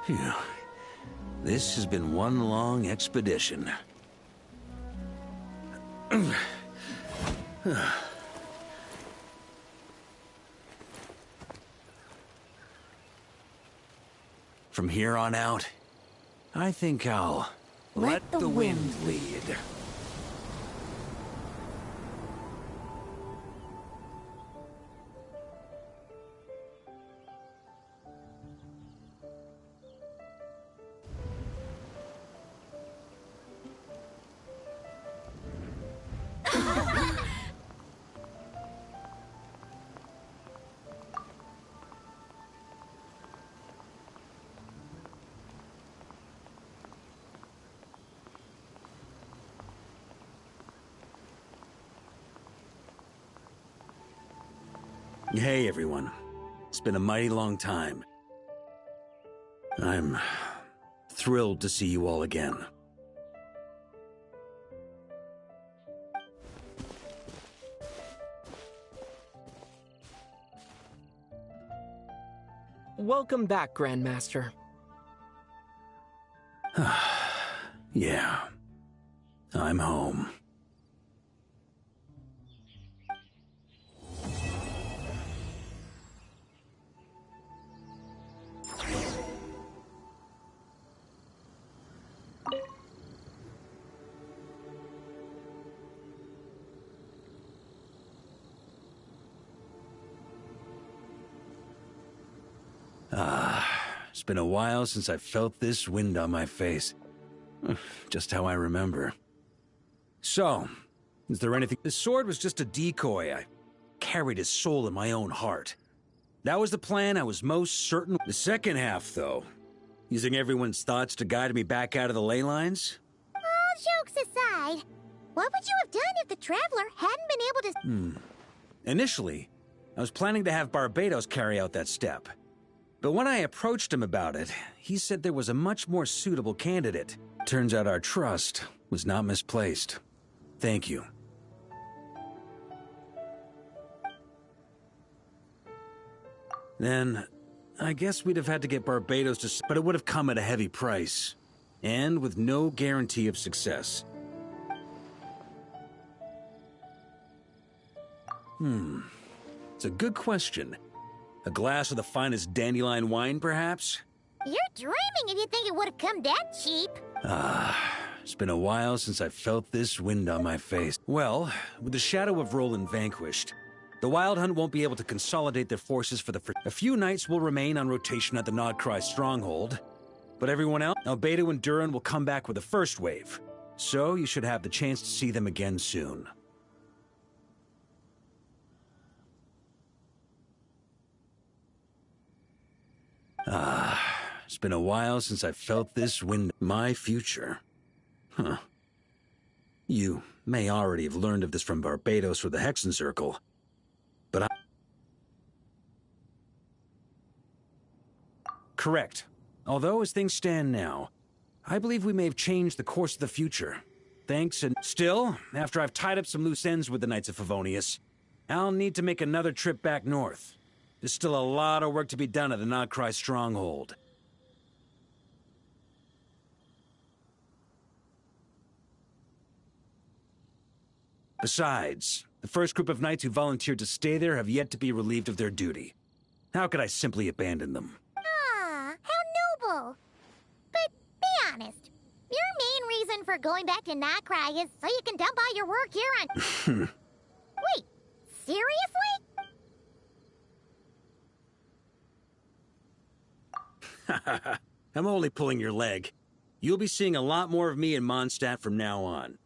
Phew. This has been one long expedition. From here on out, I think I'll let the wind lead. Hey, everyone. It's been a mighty long time. I'm thrilled to see you all again. Welcome back, Grandmaster. Yeah. I'm home. It's been a while since I felt this wind on my face. Just how I remember. So, is there anything? The sword was just a decoy. I carried his soul in my own heart. That was the plan I was most certain. The second half, though, using everyone's thoughts to guide me back out of the ley lines? All jokes aside, what would you have done if the Traveler hadn't been able to... Initially, I was planning to have Barbados carry out that step. But when I approached him about it, he said there was a much more suitable candidate. Turns out our trust was not misplaced. Thank you. Then, I guess we'd have had to get Barbados to... But it would have come at a heavy price. And with no guarantee of success. It's a good question. A glass of the finest dandelion wine, perhaps? You're dreaming if you think it would have come that cheap. It's been a while since I felt this wind on my face. Well, with the shadow of Roland vanquished, the Wild Hunt won't be able to consolidate their forces for a few nights will remain on rotation at the Nodcry stronghold, but everyone else, Albedo and Duran will come back with the first wave, so you should have the chance to see them again soon. It's been a while since I felt this wind. My future. Huh. You may already have learned of this from Barbados or the Hexen Circle, but Correct. Although, as things stand now, I believe we may have changed the course of the future. Thanks, and still, after I've tied up some loose ends with the Knights of Favonius, I'll need to make another trip back north. There's still a lot of work to be done at the Nodcry stronghold. Besides, the first group of knights who volunteered to stay there have yet to be relieved of their duty. How could I simply abandon them? Ah, how noble. But be honest, your main reason for going back to Nodcry is so you can dump all your work here on... Wait, seriously? I'm only pulling your leg. You'll be seeing a lot more of me in Mondstadt from now on.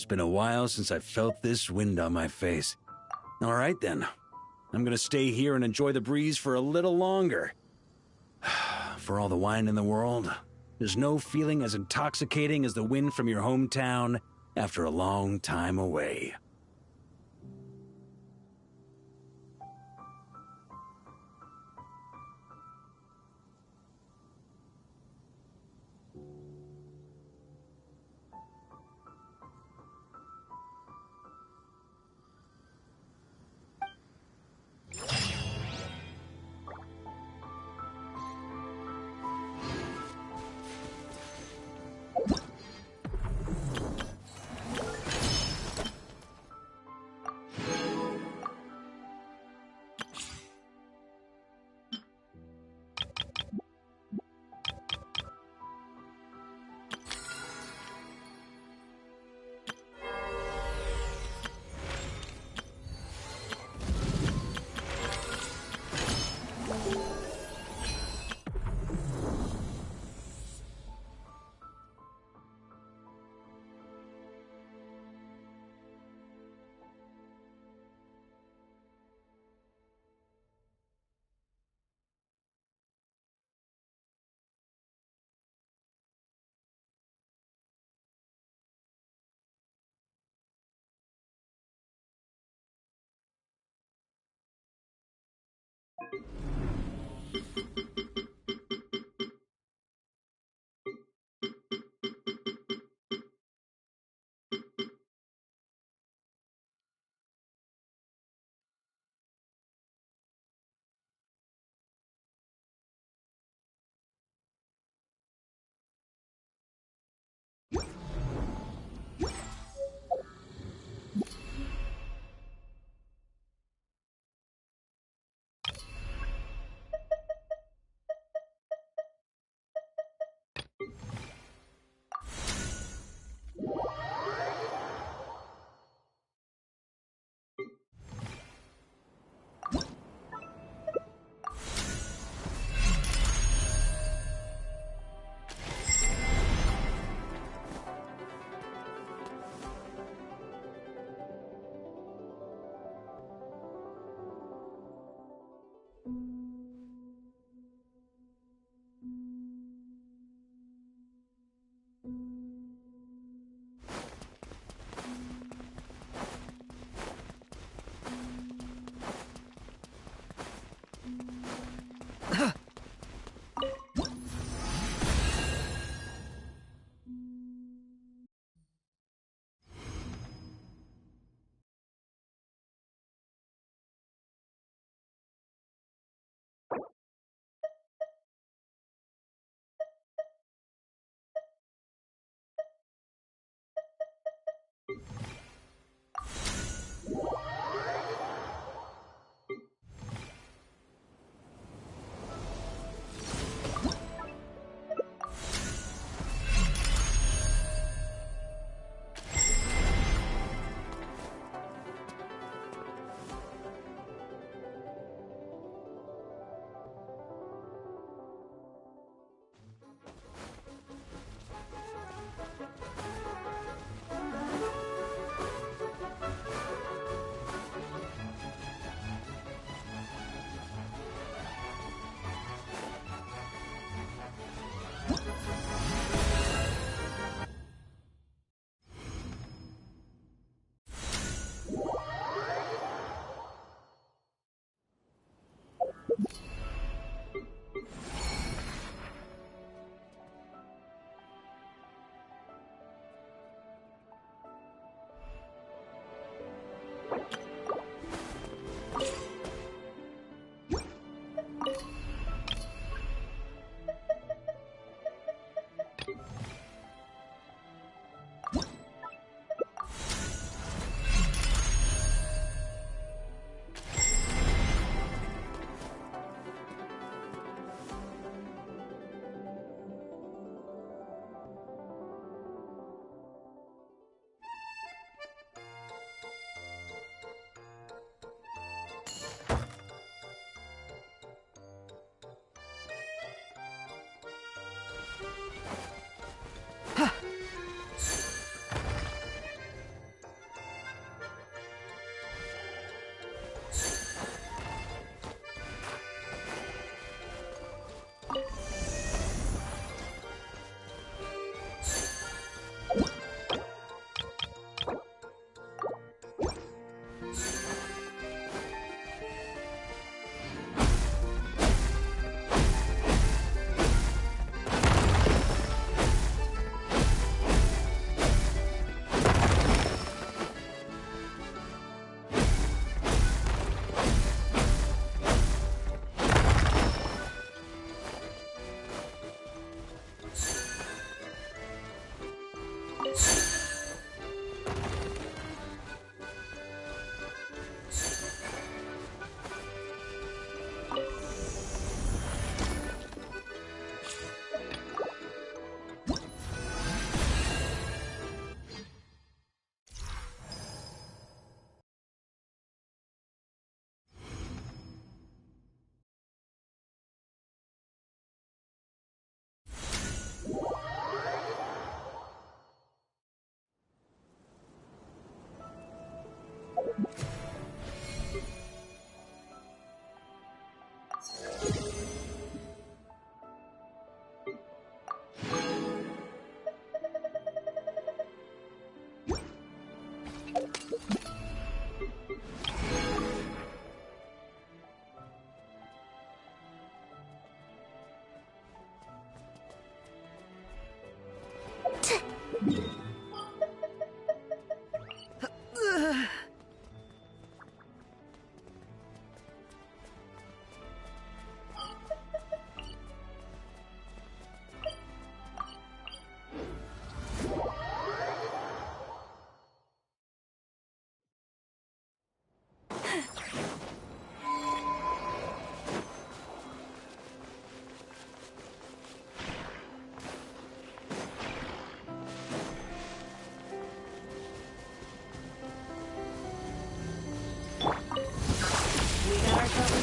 It's been a while since I felt this wind on my face. All right, then. I'm gonna stay here and enjoy the breeze for a little longer. For all the wine in the world, there's no feeling as intoxicating as the wind from your hometown after a long time away.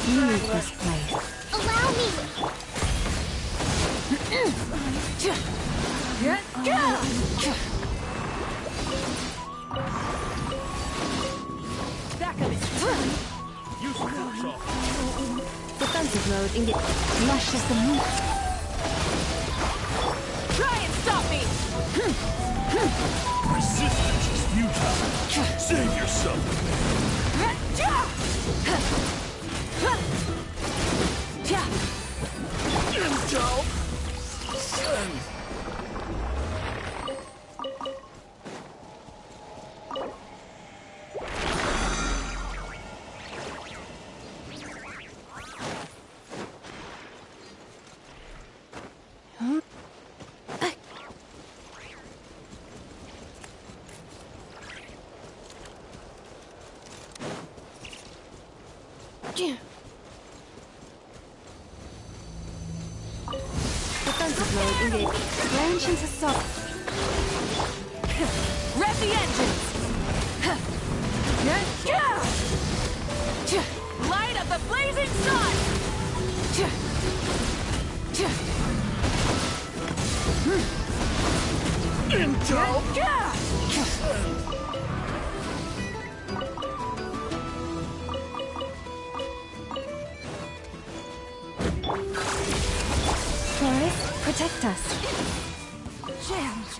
Leave this place. Allow me! Defensive mode engage. Lush as the moon. Try and stop me! Resistance is futile. Save yourself. Intel. Send. Defensive mode engage. Range into soft. Rev the engines! Light of the blazing sun! Intel. Forest, protect us. Gems!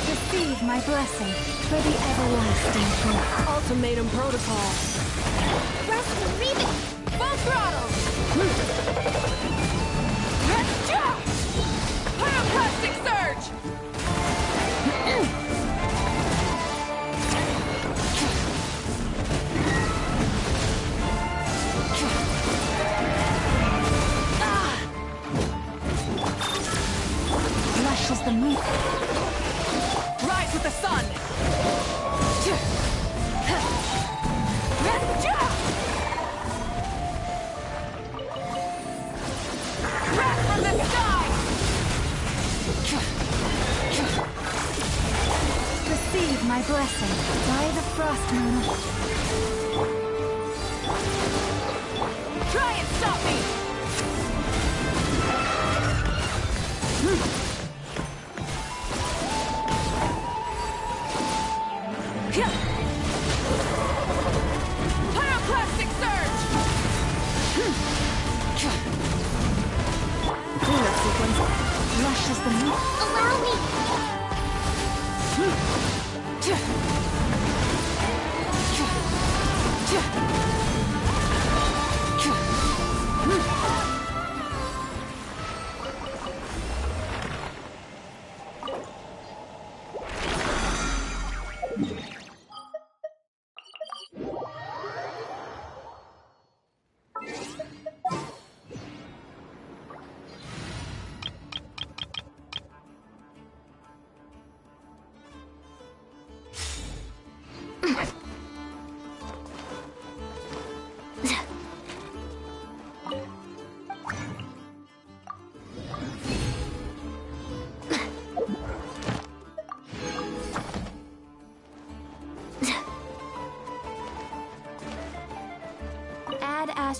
Receive my blessing for the everlasting truth. Ultimatum protocol. Rest and read it! Full throttle! Pyroclastic surge! Lush as the moon. Rise with the sun! Wrath from the sky! Receive my blessing by the frost moon. Try and stop me! Pyroclastic surge! Cleanup sequence. Lush as the moon. Allow me!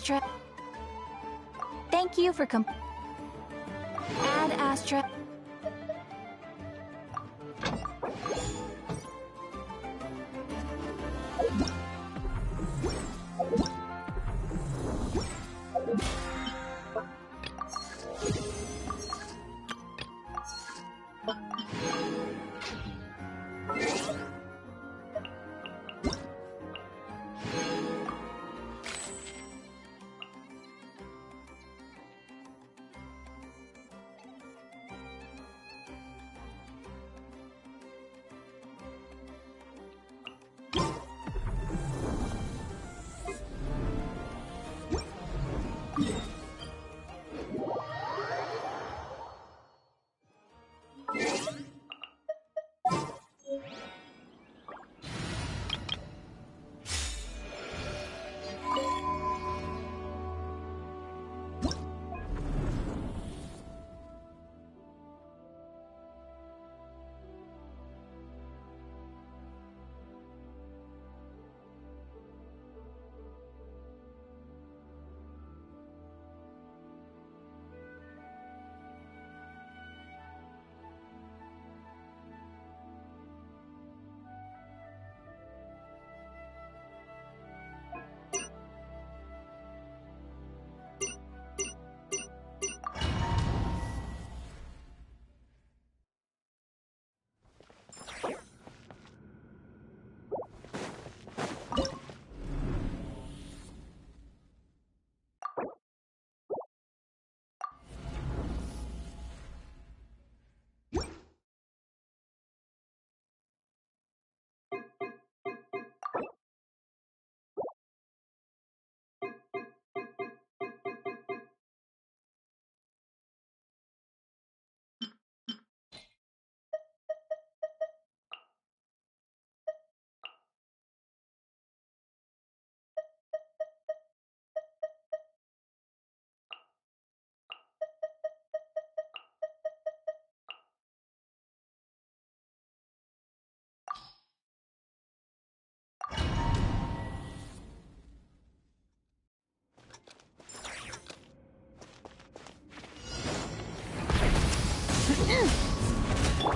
Astra. Thank you for Add Astra.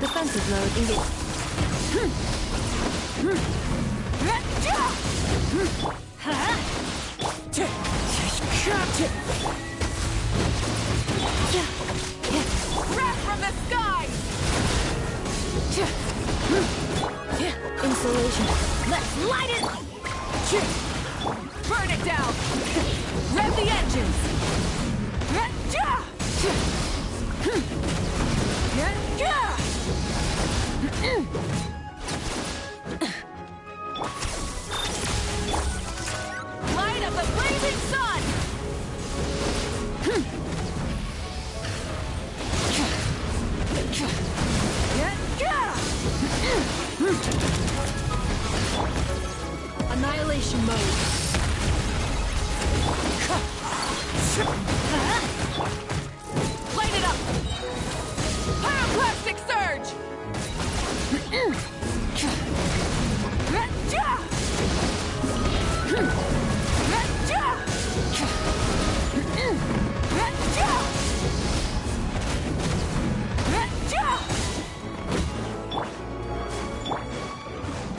Defensive mode engaged. Wrath from the sky! Insulation. Let's light it! Burn it down! Rev the engines! Light of the blazing sun! Annihilation mode. Light it up! Pyroclastic surge!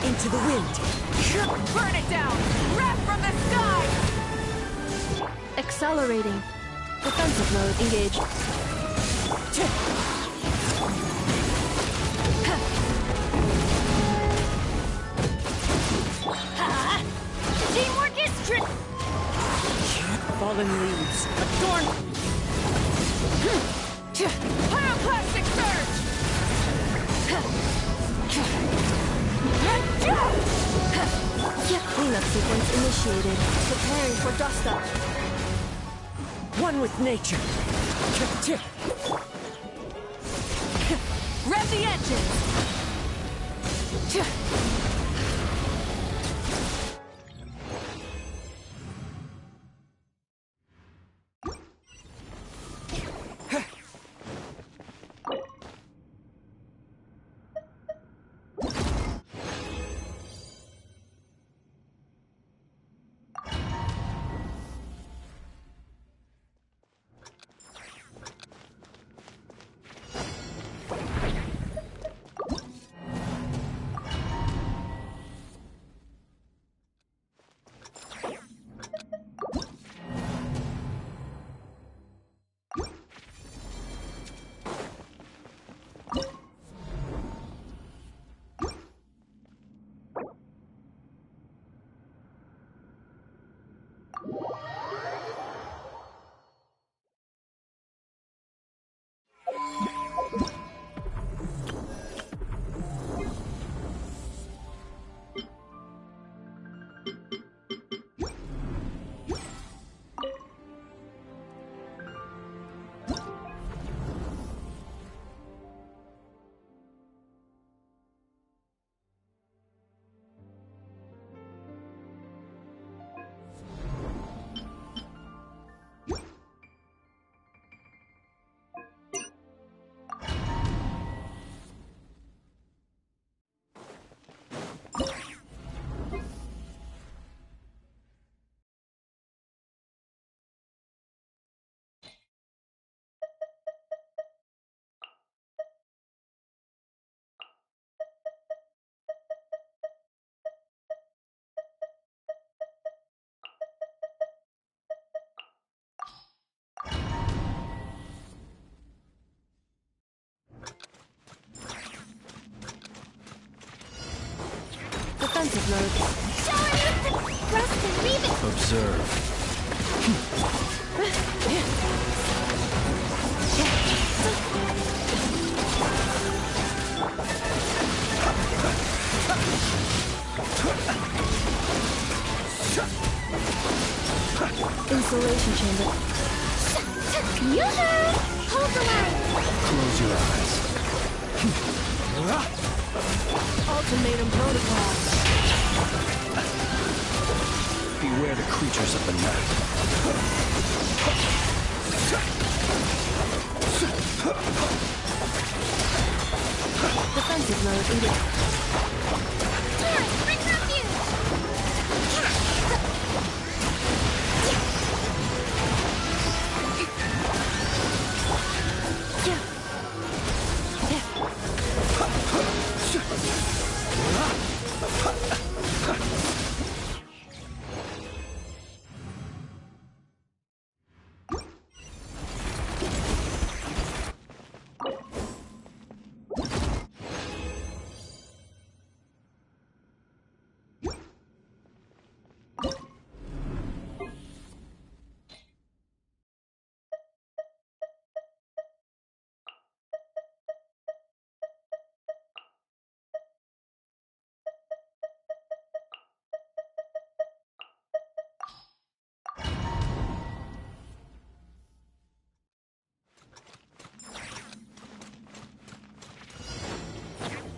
Into the wind. Burn it down! Wrath from the sky! Accelerating. Defensive mode engaged. Teamwork is Fallen leaves. Adorn. Pyroclastic surge! Cleanup sequence initiated. Preparing for dust up. One with nature. Rev the engines! Defensive mode. Rest and leave it! Observe. Insulation chamber. Yoo-hoo! Hold the line! Close your eyes. Ultimatum protocol. Beware the creatures of the night. Defensive mode. Here, bring refuge!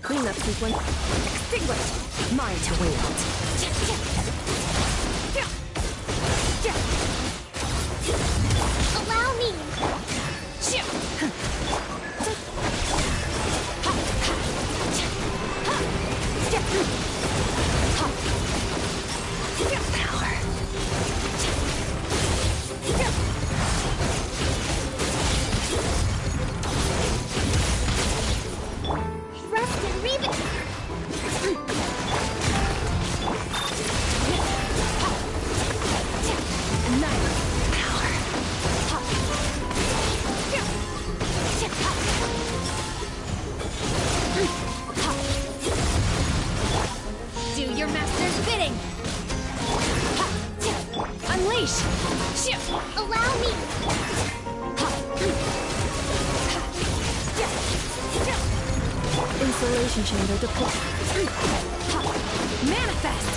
Cleanup sequence. Extinguished! Mine to wield. Allow me! Rest and read it! Do your master's bidding! Unleash! Allow me! Insulation chamber deployed. Manifest!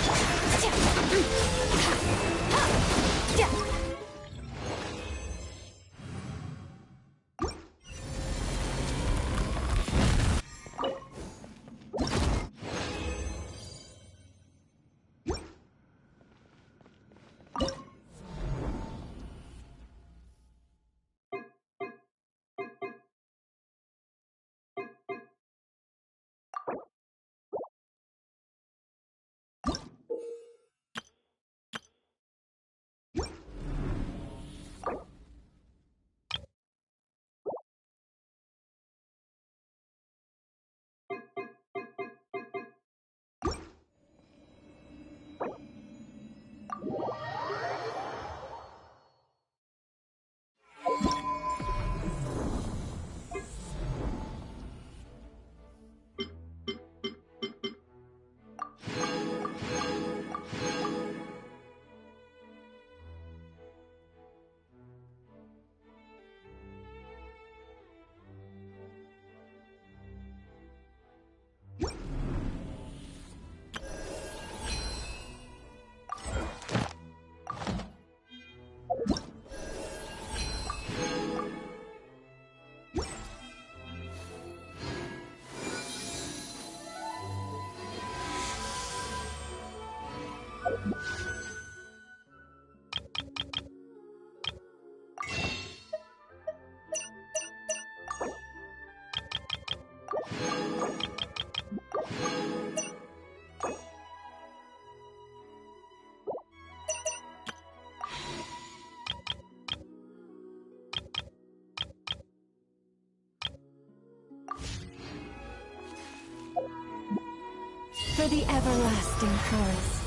For the everlasting forest.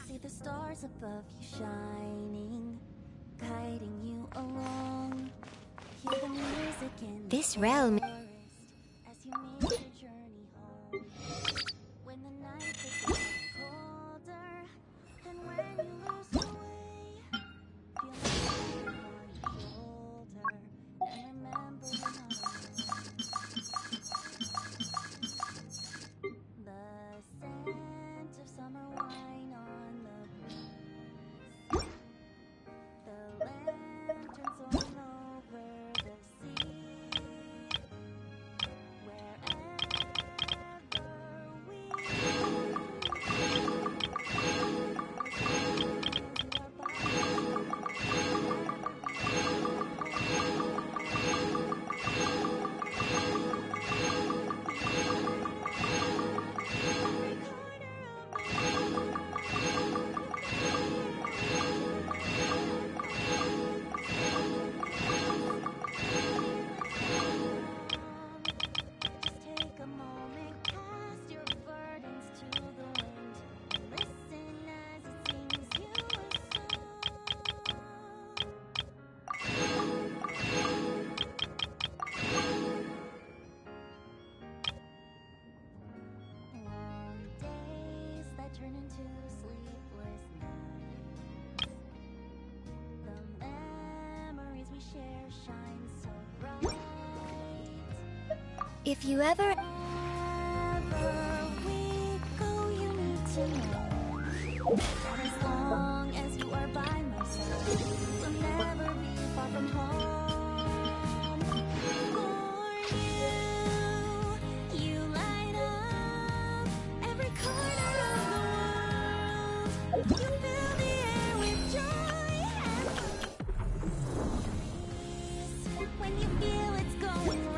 See the stars above you shining. This realm... If you ever we go, you need to know that as long as you are by my side, we'll never be far from home. For you light up every corner of the world. You fill the air with joy and peace when you feel it's going wrong.